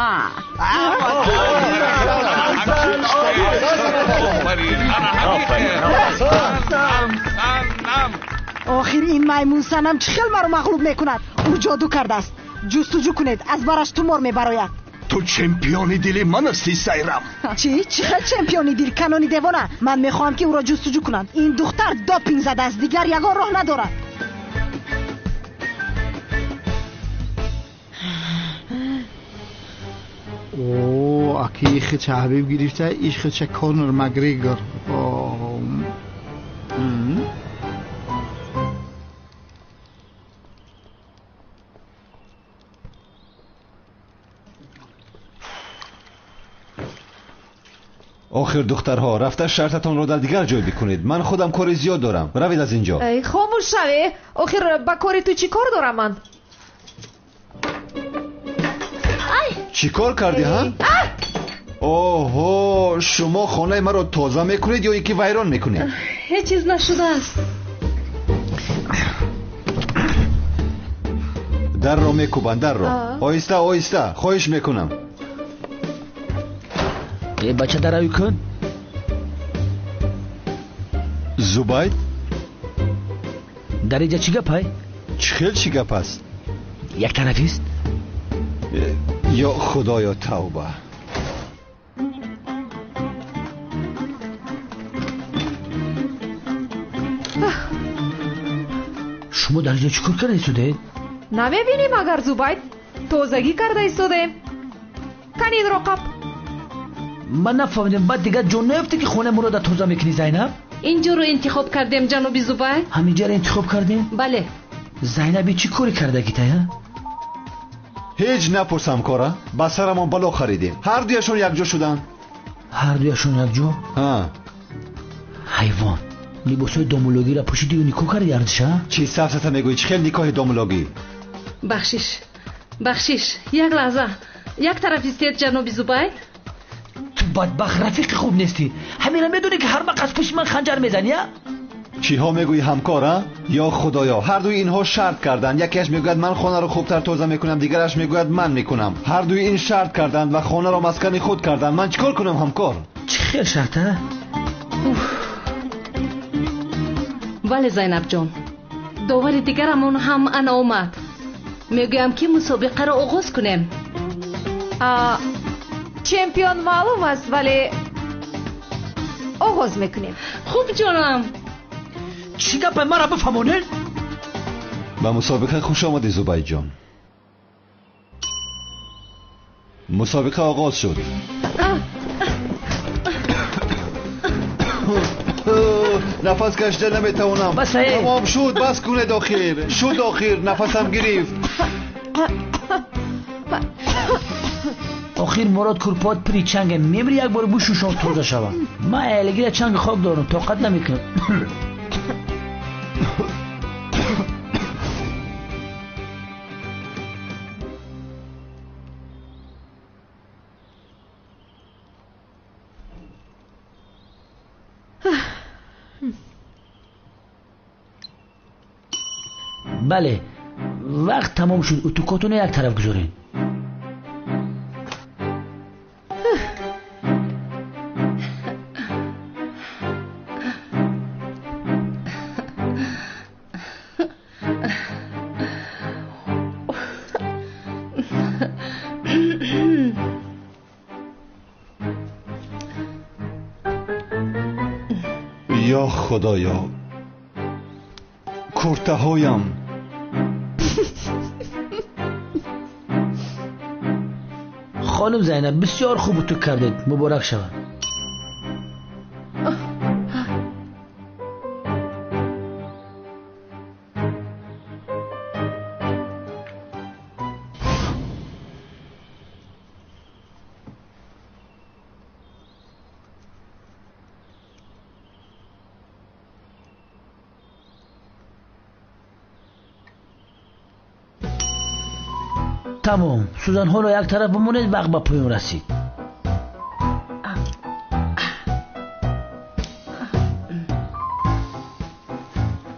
آخر این میمون صنم چه خیلی مرا مغلوب میکند. او جادو کرده است. جستجو کنید از برش تومار میبراید. تو چمپیون دل من هستی سیرم. چی چمپیونی دل کنانی دیوانه؟ من میخوام که او را جستجو کنند. این دختر داپینگ زده است، دیگر یگان راه ندارد. اوه اکی خیچه حبیب گرفته ایش خیچه کانر مگریگر. آخر دخترها رفته شرطتان را در دیگر جای بکنید. من خودم کار زیاد دارم. روید از اینجا. خاموش شوی. آخر با کاری تو چی کار دارم من؟ چی کار کردی ها؟ اوه شما خانه ما رو تازه میکنید یا اینکه ویران میکنید؟ هیچ چیز نشده است. در رو میکوبن در رو. آیسته آیسته خواهش میکنم. ای بچه در روی کن. زبید در اینجا چی گپ های؟ خیلی چی گپ است؟ یک طرفی است؟ یا خدایا توبه. شما در اینجا چی کار کرده ایستوده؟ نمیبینیم اگر زبید تازگی کرده ایستوده. کنید رقب. من نفهمیدم. بعد دیگه جون نیفته که خونه مرا تازه میکنی زینب؟ اینجا رو انتخاب کردیم جناب زبید. همینجا رو انتخاب کردیم؟ بله. زینبی چی کاری کرده گیتا ها؟ هیچ نپرسم کارا. با سرمان بلا خریدیم. هر دویشون یک جا شدن. هر دویشون یک جا؟ ها. حیوان لباسای دامولوگی را پوشیدی و نیکو کردی ارزش ها؟ چی سفسته میگویی؟ چه خیلی نکاه دامولوگی؟ بخشش یک لحظه. یک طرف استید جناب زبید. تو بدبخت رفیق خوب نیستی. همین میدونی که هر وقت از پشت من خنجر میزنی ها؟ چی ها میگویی همکار ها؟ یا خدایا هر دوی اینها شرط کردند. یکیش میگوید من خانه رو خوبتر تازه میکنم، دیگرش میگوید من میکنم. هر دوی این شرط کردند و خانه رو مسکن خود کردند. من چیکار کنم همکار؟ چه خیلی شرطه؟ بله زینب جان. داور دیگرمون هم انا اومد. میگویم که مسابقه رو آغاز کنیم. چمپیون معلوم است ولی آغاز میکنیم. خوب جانم. چی گپ ما را بفهمونین؟ با مسابقه خوش آمدی زبید جان. مسابقه آغاز شد. نفس کشیده نمیتونم. بس تمام شد. بس کنید آخر. شد آخر. نفسم گرفت. آخر مراد کرپات پری چنگ میبری یک بار بوشوشان تازه شوم. من ایلگی چنگ خواب دارم طاقت نمیکنم. بله وقت تمام شد. اتوکاتونو یک طرف گذارین. یا خدایا کرته هایم. خانم زینب بسیار خوب تو کردید، مبارک شود. تمام، سوزن ها رو یک طرف بمونید، وقت به پایان رسید.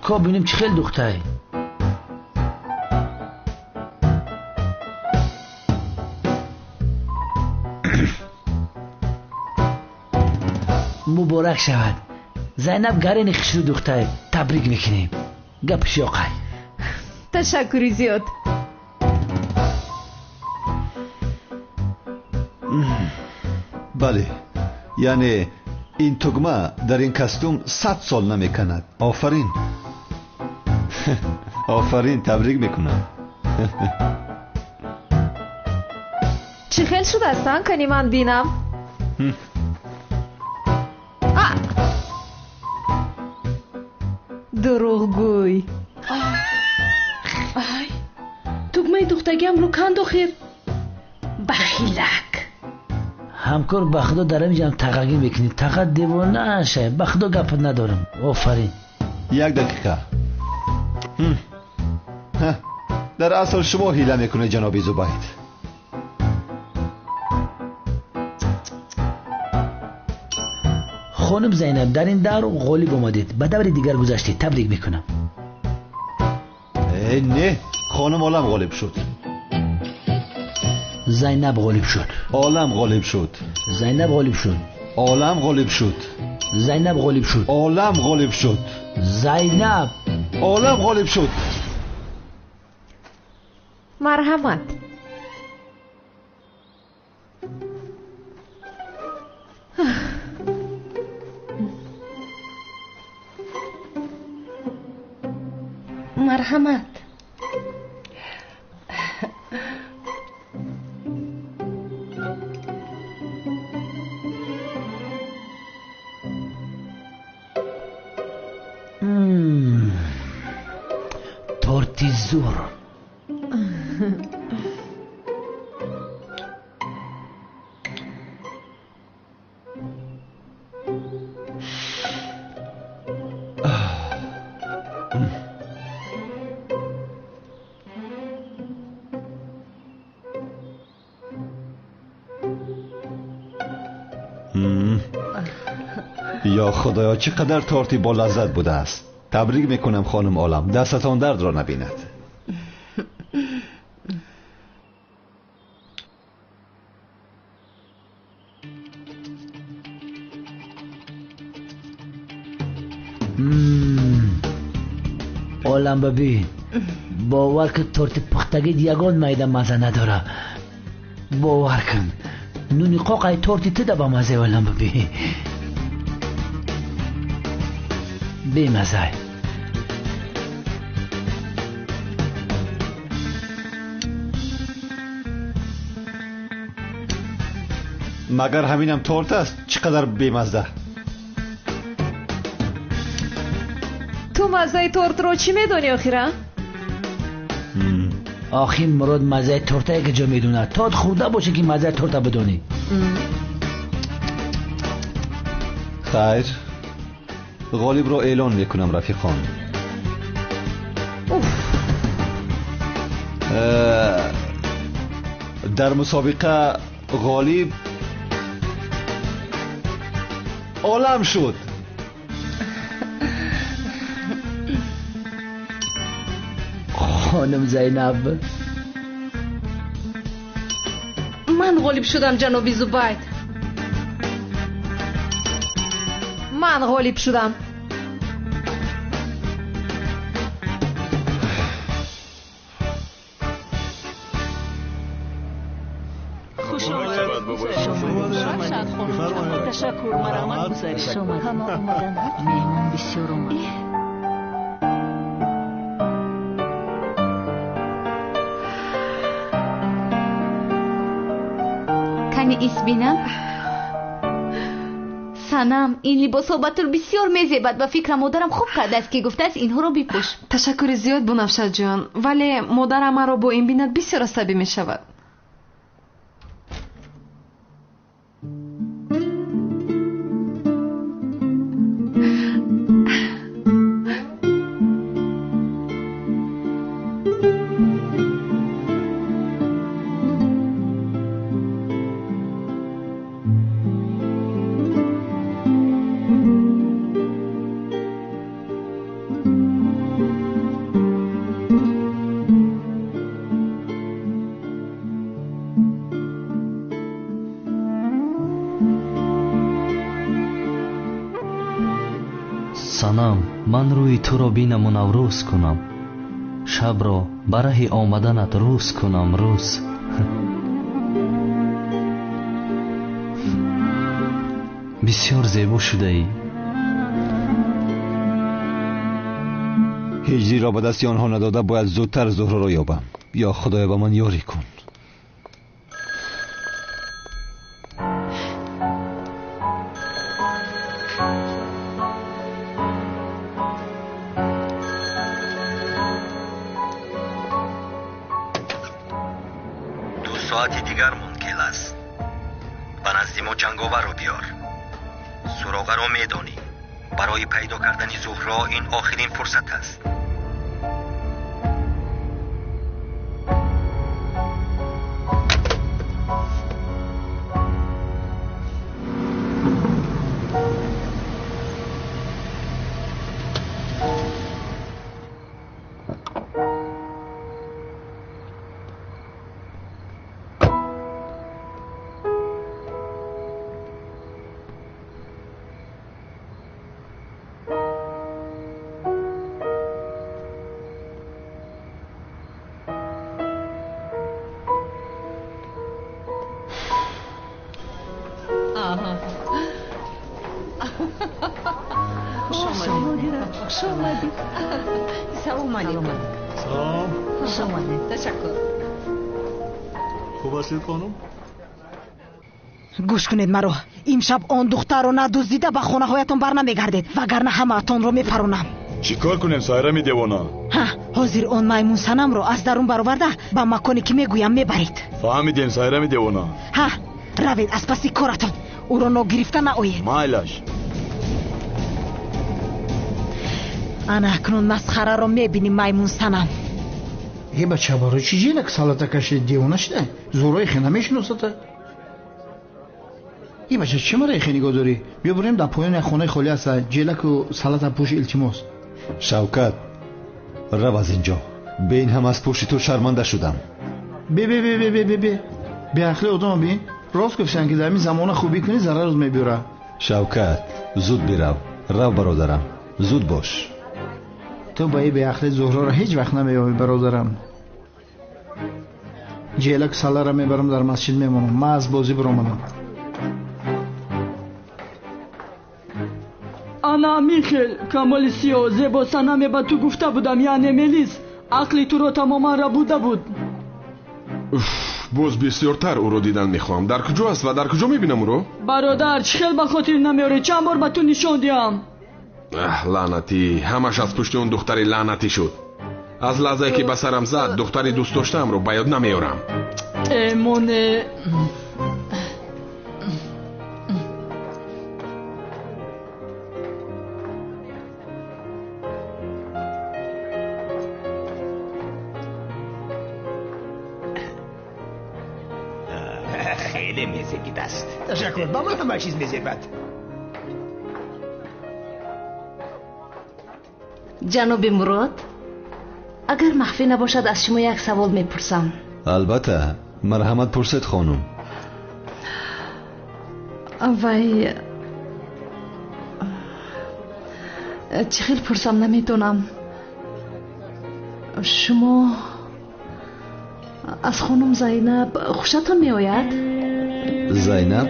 که بینیم چه خیلی دختری. مبارک شود. زینب گرین خشرو دختری، تبریک میکنیم. گپش آقای. تشکری زیاد. بله، یعنی این تگمه در این کستوم 100 سال نمی کند. آفرین. آفرین، تبریک میکنم. چی خیل شده استن کنی من بینم؟ دروغگوی. آی تگمه دختگیم رو کند آخر. بخیلک. همکار بخدا در اینجا تقاگی میکنی، تقا دیوانه نشه. بخدا گپ ندارم. آفرین. یک دقیقه. در اصل شما حیله میکنه جناب زبید. خانم زینب در این دور غالب آمدید، به دور دیگر گذشتید. تبریک میکنم. نه، خانم عالم غالب شد. زینب غالب شد. عالم غالب شد. زینب غالب شد. عالم غالب شد. زینب غالب شد. عالم غالب شد. زینب عالم غالب شد. مرحمت. مرحمت. تورتی زور. یا خدایا چقدر تورتی با لذت بوده است. تبریک میکنم خانم عالم، دستتان درد را نبیند. عالم ببین، باور که تورت پختگی یگان میده مزه نداره. باور کن نونی قاقای تورتی تده با مزه. عالم ببین بی مزه. مگر همینم تورت است؟ چقدر بیمزه. تو مزه تورت رو چی میدونی آخیره؟ آخی مراد مزه تورته که جا میدونه. تا خورده باشه که مزه تورته بدونی. خیر، غالب رو اعلان میکنم رفیقان. در مسابقه غالب عالم شد. خانم زینب. من غالب شدم جناب زبید. من غالب شدم. تشکر مرحمت گذارید. شما همه اومدن. مهمان بسیار اومد. کمی ایس بینم. سنم این لباسا با تو بسیار میزیبد و فکر مادرم خوب کرده است که گفته است اینها رو بپوش. تشکر زیاد بنفشه جان، ولی مادرم مرا با این بیند بسیار عصبی می شود. санам ман рӯи туро бинаму наврӯз кунам шабро ба раҳи омаданат рӯз кунам рӯз бисёр зебо шудаӣ ҳиҷриро ба дасти онҳо надода бояд зудтар зуҳраро ёбам ё худоя ба ман ёрӣ кун ساعتی دیگر منکل است. به نزد ما جنگاور رو بیار. سراغه رو میدانی. برای پیدا کردن زهرا این آخرین فرصت است. سلام علیکم. سلام. خوش آمدید. تشکر. خوب هستید خانم؟ گوش کنید مرا. امشب آن دختر رو ندزدیده به خانه هایتان بر نمیگردید وگرنه همه اتان رو میپرونم. چیکار کنیم سایرمی دیوانا؟ حاضر آن میمون صنم رو از درون برآورده به مکانی که میگویم میبرید. فهمیدیم سایرمی دیوانا. روید از پس کارتان. او را نگرفته نآیید. مایلش. انا اکنون مسخره رو میبینیم میمون صنم. ای بچه برای چی جیلک سالتا کشید دیوانه شده؟ زورای خیلی نمیشناسته؟ ای بچه چه مرای خیلی نگاه داری؟ بیا بریم در پایان خانه خالی هسته جیلک و سالتا پوش التماس. شوکت رو از اینجا به این هم از پشت تو شرمنده شدم. به اخلی آدم بین راست گفتن که در این زمان خوبی کنی ضرر روز میبیره. شوکت زود برو برادرم زود باش. تو با این به اخلی زهرا را هیچ وقت نمیابی برادرم. جیلک سالا را میبرم در مسجد میمونم. من از بازی برامدم. انا میخیل کمال سیاه زیبا سنم به تو گفته بودم یعنی ملیس عقلی تو رو تماما را بوده بود. باز بسیارتر او رو دیدن میخوام. در کجا است و در کجا میبینم او رو؟ برادر چه خیل به خاطر نمیاره چند بار به تو نشان دیم. لعنتی همش از پشت اون دختری لعنتی شد. از لحظه که به سرم زد دختری دوست داشتم رو به یاد نمیارم. ایمونه خیلی میزگید است. تشکر با من همه چیز میزیبد. جناب مراد اگر مخفی نباشد از شما یک سوال میپرسم. البته مرحمت پرسید خانم. وای چه خیلی پرسم نمیتونم. شما از خانم زینب خوشتان میآید؟ زینب؟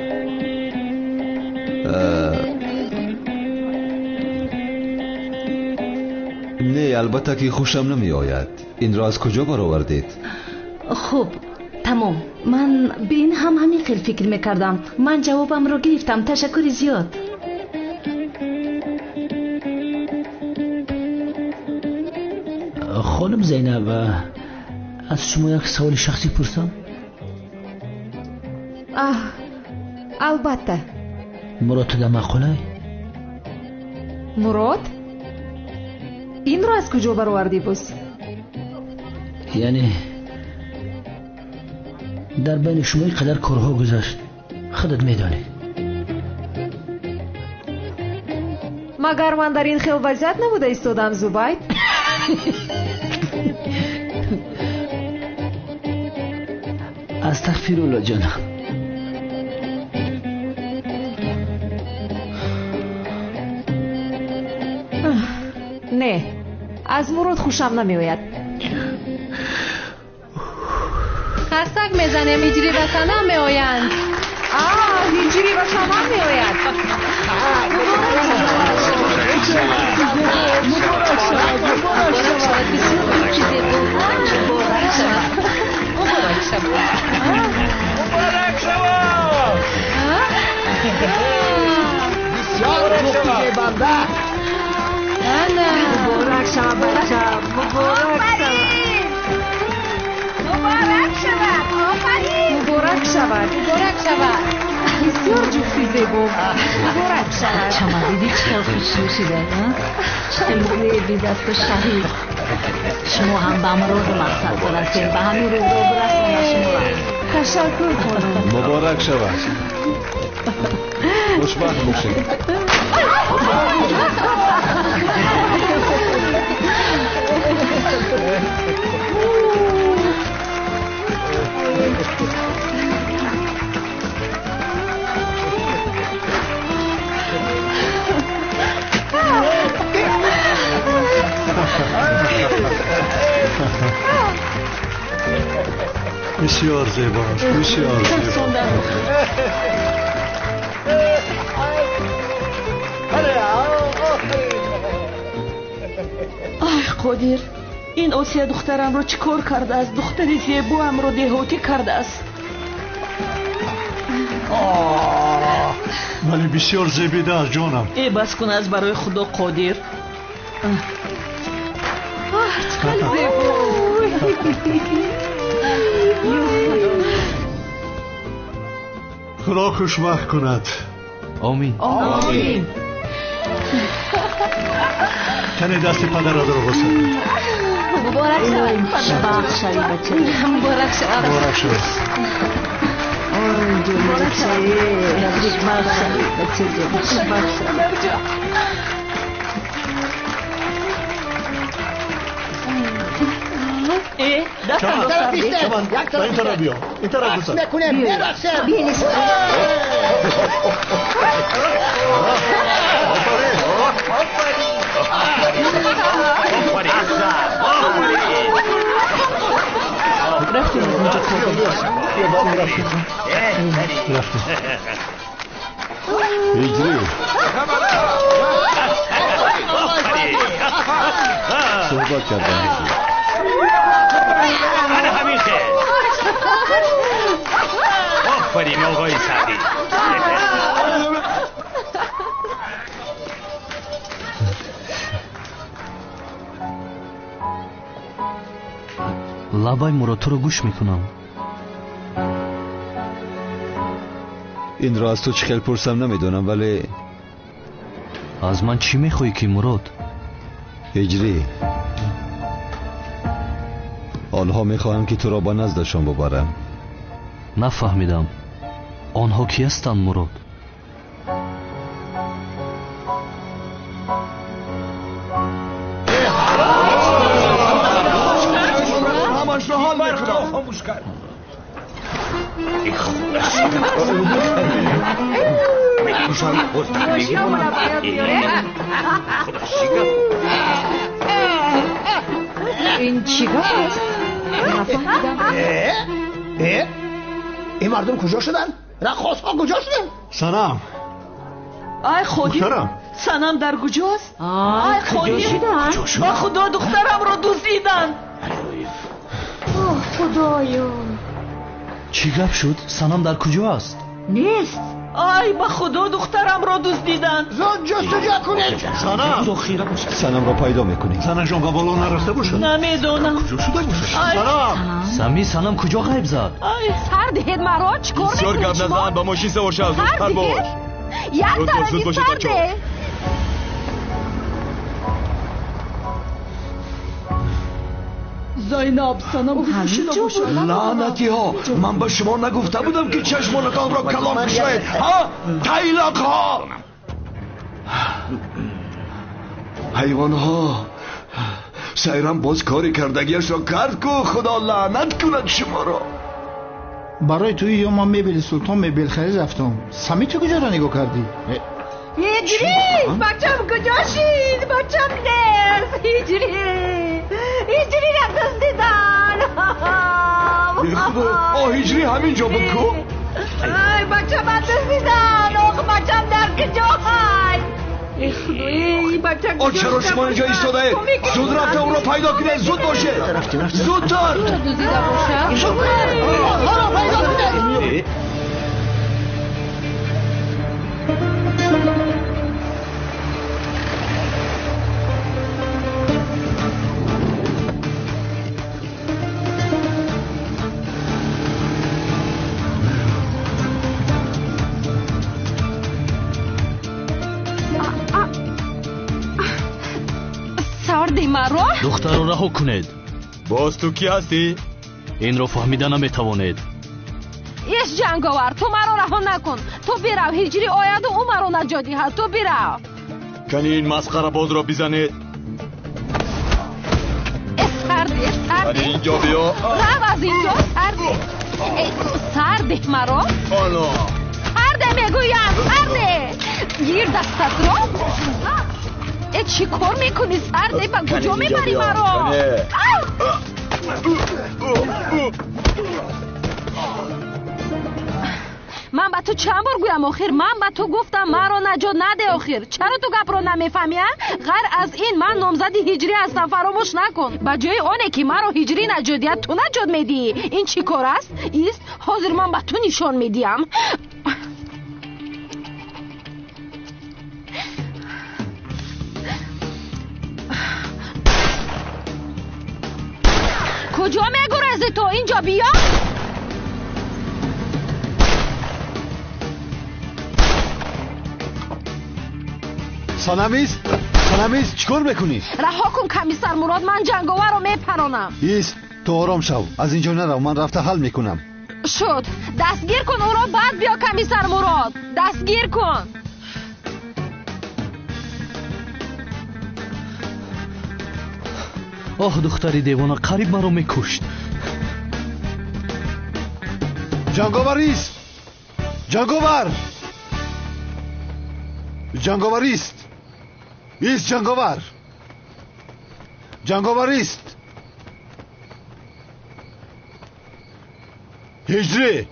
نه البته که خوشم نمی آید. این را از کجا برآوردید؟ خوب تمام. من به این همین خیلی فکر میکردم. من جوابم رو گرفتم. تشکر زیاد. خانم زینب، از شما یک سوال شخصی پرسم؟ البته. مراد در مقاله؟ مراد؟ این رو از کجا برآوردی بس؟ یعنی در بین شما اینقدر کارها گذشت، خودت میدانی. مگر من در این خیل وضعیت نبوده ایستادم زبید؟ استغفرالله جانم. نه، از مراد خوشم نمیآید. خستک میزنم هجری و سنم میآیند. هجری و سنم میآید. مبارک شود بچه. مبارک شود. بسیار جفتی زیبا. مبارک شود. شما دیدی چه خوشی شده؟ چه موقعی دست شهید. شما هم به امروز مقصد برسید. به همین روز رو برسید شما. تشکر کنم. مبارک شود. خوشبخت باشید. بسیار زیباست، بسیار زیبا. قادر، این آسیا دخترم رو چیکار کرده است؟ دختر زیبوام رو دهاتی کرده است. ولی بسیار زیبیده است جانم. ای بس کن از برای خدا قادر. چقدر زیبا. خدا خوشبخت کند. آمین. آمین. تنه دست پدر را بسد. مبارک شوید. خوشبخت شوید بچه. مبارک شوید. مبارک شوید. مبارک شوید. خوشبخت شوید بچه جان. خوشبخت شوید. دست این طرف بیا. این طرف بسد. نکنیم برقصم. بینیست. رفتیم از اینجا رفتیم. هجری صحبت کردن. من همین خیلی آفرین آقای سعدی. لبای مراد تو رو گوش میکنم. این را از تو چه خیلی پرسم نمیدونم، ولی از من چی میخوایی که مراد؟ هجری، آنها میخواهم که تو را با نزدشان ببرم. نفهمیدم. آنها کی هستند مراد؟ همانش رو حال میکنم. خاموش کرد. این چی است؟ نفهمیدم. این مردم کجا شدن؟ رقاص ها کجا شدن؟ سنم ای خودی سنم در کجاست؟ ای خودی با خدا دخترم رو دزدیدن. خدایا چی گپ شد؟ سنم در کجا است؟ نیست. ای با خدا دخترم رو دزدیدن. زود جستجو کنید. سنم را پیدا میکنید. سنم جان بالا نرفته باشد. نمیدونم کجا شده باشد؟ سمی سنم کجا غیب زد؟ سر دهید مرا چیکار میکنید شما؟ بسیار گپ نزن با ماشین سوار شو. زودتر باش. یک طرفی سر ده. زینب سنم همینجا بود. لعنتی ها، من به شما نگفته بودم که چشمانتان را کلام بشوید ها؟ تیلق ها، حیوان ها. سیرم باز کاری کردگیش را کرد که خدا لعنت کند شما را. برای توی یا من میبیل سلطان میبیل خرید رفتم. سمی تو کجا را نگاه کردی؟ هجری بچم کجا شید؟ بچم نیست. هجری را دزدیدن. هجری همینجا بود کو؟ ای بچم دزدیدن. آخ بچم در کجا های؟ ای خدایی بچم کجا؟ چرا شما اینجا ایستاده؟ زود رفته اون را پیدا کنید. زود باشه، زودتر. دزدیده باشه. دختر رو رها کنید. باز تو کی هستی؟ این رو فهمیده نمیتوانید. ایش جنگاور تو مرا رها نکن. تو بیرو هجری آید و او مرا نجادی هست. تو بیرو. کنی این مسخره باز را بزنید. سرده اینجا بیا. رو از اینجا سرده مرا. آلا سرده میگویم سرده. گیر دستت رو. چی کار میکنی سرده؟ با کجا میبری مرا؟ من با تو چند بار گویم آخر؟ من با تو گفتم مرا نجات نده آخر. چرا تو گپ رو نمیفهمی؟ غیر از این من نامزد هجری هستم، فراموش نکن. با جای آنه که مرا هجری نجادیت تو نجات میدی. این چی کار است؟ ایست حاضر من با تو نشان میدیم. کجا میگرزی تو؟ اینجا بیا. سنمیز چیکار میکنی؟ رها کن کمیسر مراد، من جنگاور رو میپرانم. ایست تو آرام شو، از اینجا نرو، من رفته حل میکنم. شد دستگیر کن او را، بعد بیا کمیسر مراد. دستگیر کن. آه دختری دیوانه قریب مرا میکشت. جنگاور ایست. جنگاور ایست. ایست جنگاور ایست. هجری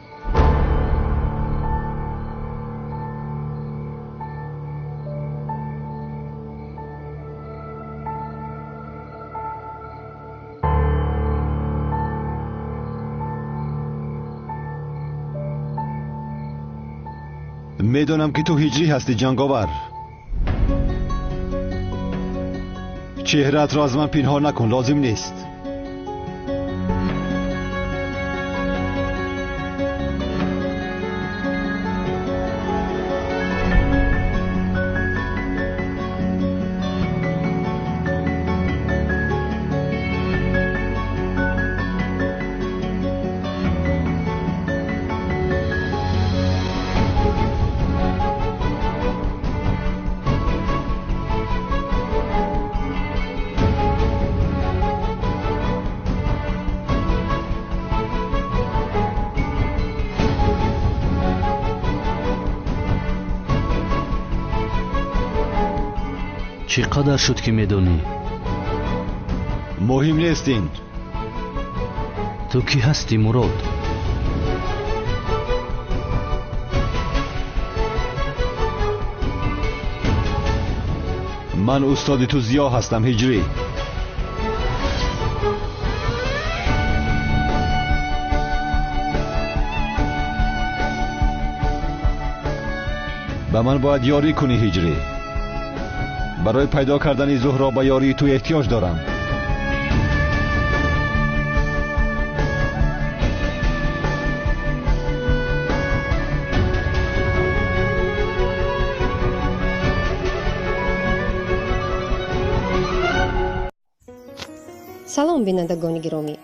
میدونم که تو هجری هستی جنگاور. چهره‌ات را از من پنهان نکن، لازم نیست. چقدر شد که میدونی؟ مهم نیست. این تو کی هستی مراد؟ من استاد تو زیا هستم هجری. به من باید یاری کنی هجری. برای پیدا کردن زهرا به یاری تو احتیاج دارم. салом бинандагони гиромӣ,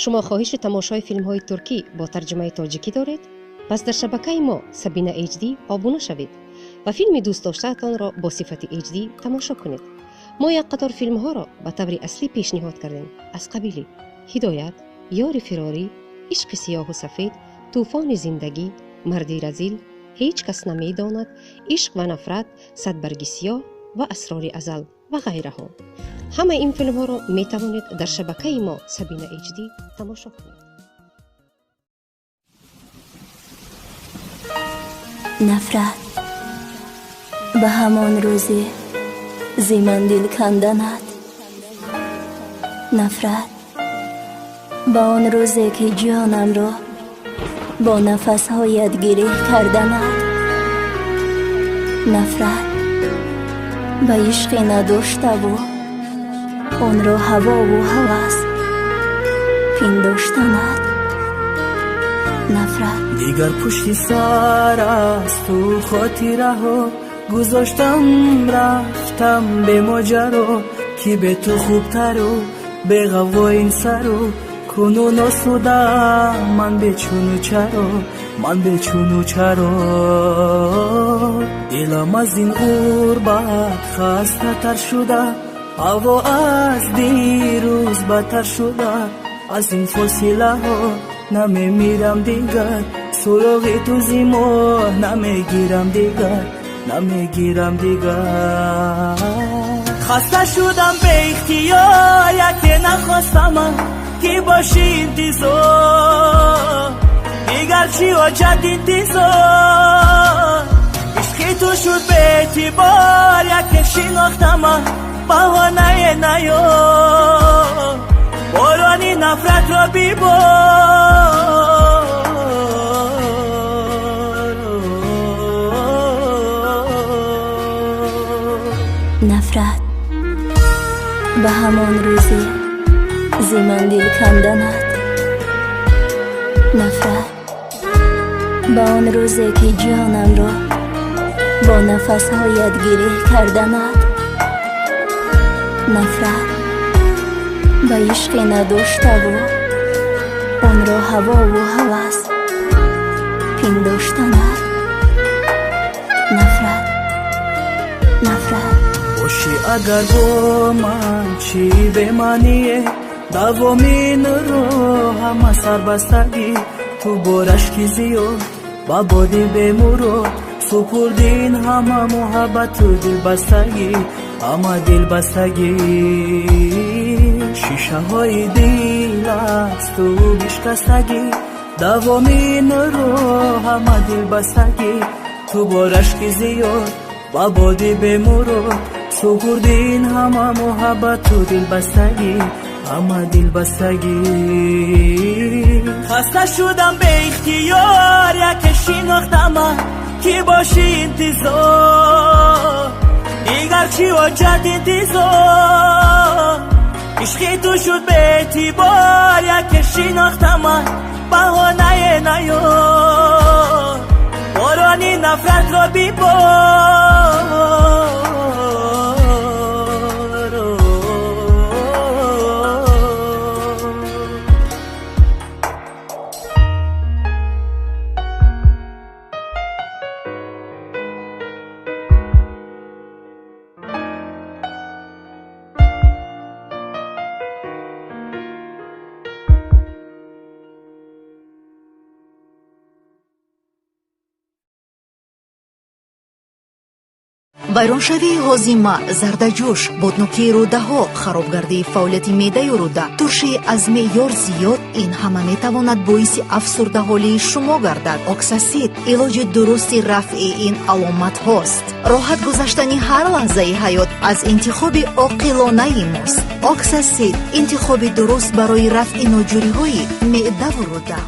шумо хоҳиши тамошои филмҳои туркӣ бо тарҷумаи тоҷикӣ доред? пас дар шабакаи мо Sabina HD обуна шавед ва филми дӯстдоштаатонро бо сифати HD тамошо кунед. мо як қатор филмҳоро ба таври аслӣ пешниҳод кардем аз қабили ҳидоят, ёри фирорӣ, ишқи сиёҳу сафед, тӯфони зиндагӣ, марди разил, ҳеҷ кас намедонад, ишқ ва нафрат, садбарги сиёҳ ва асрори азал ва ғайраҳо. ҳамаи ин филмҳоро метавонед дар шабакаи мо Sabina HD тамошо кунед. нафрат ба ҳамон рӯзе зимандил канданад. нафрат ба он рӯзе ки ҷонамро бо нафасҳоят гиреҳ карданад. нафрат ба ишқи надоштаву онро ҳавову ҳавас пиндоштанад. нафрат дигар пушти сар аст ту хотираҳо гузоштам рафтам бемоҷаро ки бе ту хубтару беғавво ин сару кунун осуда ман бечуну чаро ман бечуну чаро дилам аз ин ғурбат хастатар шуда ҳаво аз дирӯз бадтар шуда аз ин фосилаҳо намемирам дигар суроғи ту зимоҳ намегирам дигар намегирам дигар хаста шудам беихтиёр яке нахостамам ки боши интизор дигар чӣ ҳоҷат интизор ишқи ту шуд беэътибор яке шинохтамам баҳонае наёр борони нафратро бибор. нафрат ба ҳамон рӯзе зимандил канданад. нафрат ба он рӯзе ки ҷонамро бо нафасҳоят гиреҳ карданад. нафрат ба ишқи надоштаву онро ҳавову ҳавас пиндоштанад. нафрат нафрат боши агар бо ман чӣ бемаъние давомин роҳама сарбастагӣ ту бо рашки зиёд ба боди бемурод супурдин ҳама муҳаббату дилбастагӣ ҳама дилбастагӣ шишаҳои дил асту бишкастагӣ давомин роҳама дилбастагӣ ту бо рашки зиёд ба боди бемурод супурдин ҳама муҳаббату дилбастагӣ ҳама дилбастагӣ хаста шудам беихтиёр яке шинохтамам ки боши интизор дигар чӣ ҳоҷат интизор ишқи ту шуд беэътибор яке шинохтамам баҳонае наёр борони нафратро бибор. вайроншавии ҳозима, зардаҷӯш, боднокии рӯдаҳо, харобгардии фаъолияти меъдаю рӯда, туршии аз меъёр зиёд, ин ҳама метавонад боиси афсурдаҳолии шумо гардад. оксасид илоҷи дурусти рафъи ин аломатҳост. роҳат гузаштани ҳар лаҳзаи ҳаёт аз интихоби оқилонаи мост. оксасид интихоби дуруст барои рафъи ноҷуриҳои меъдаву рӯда.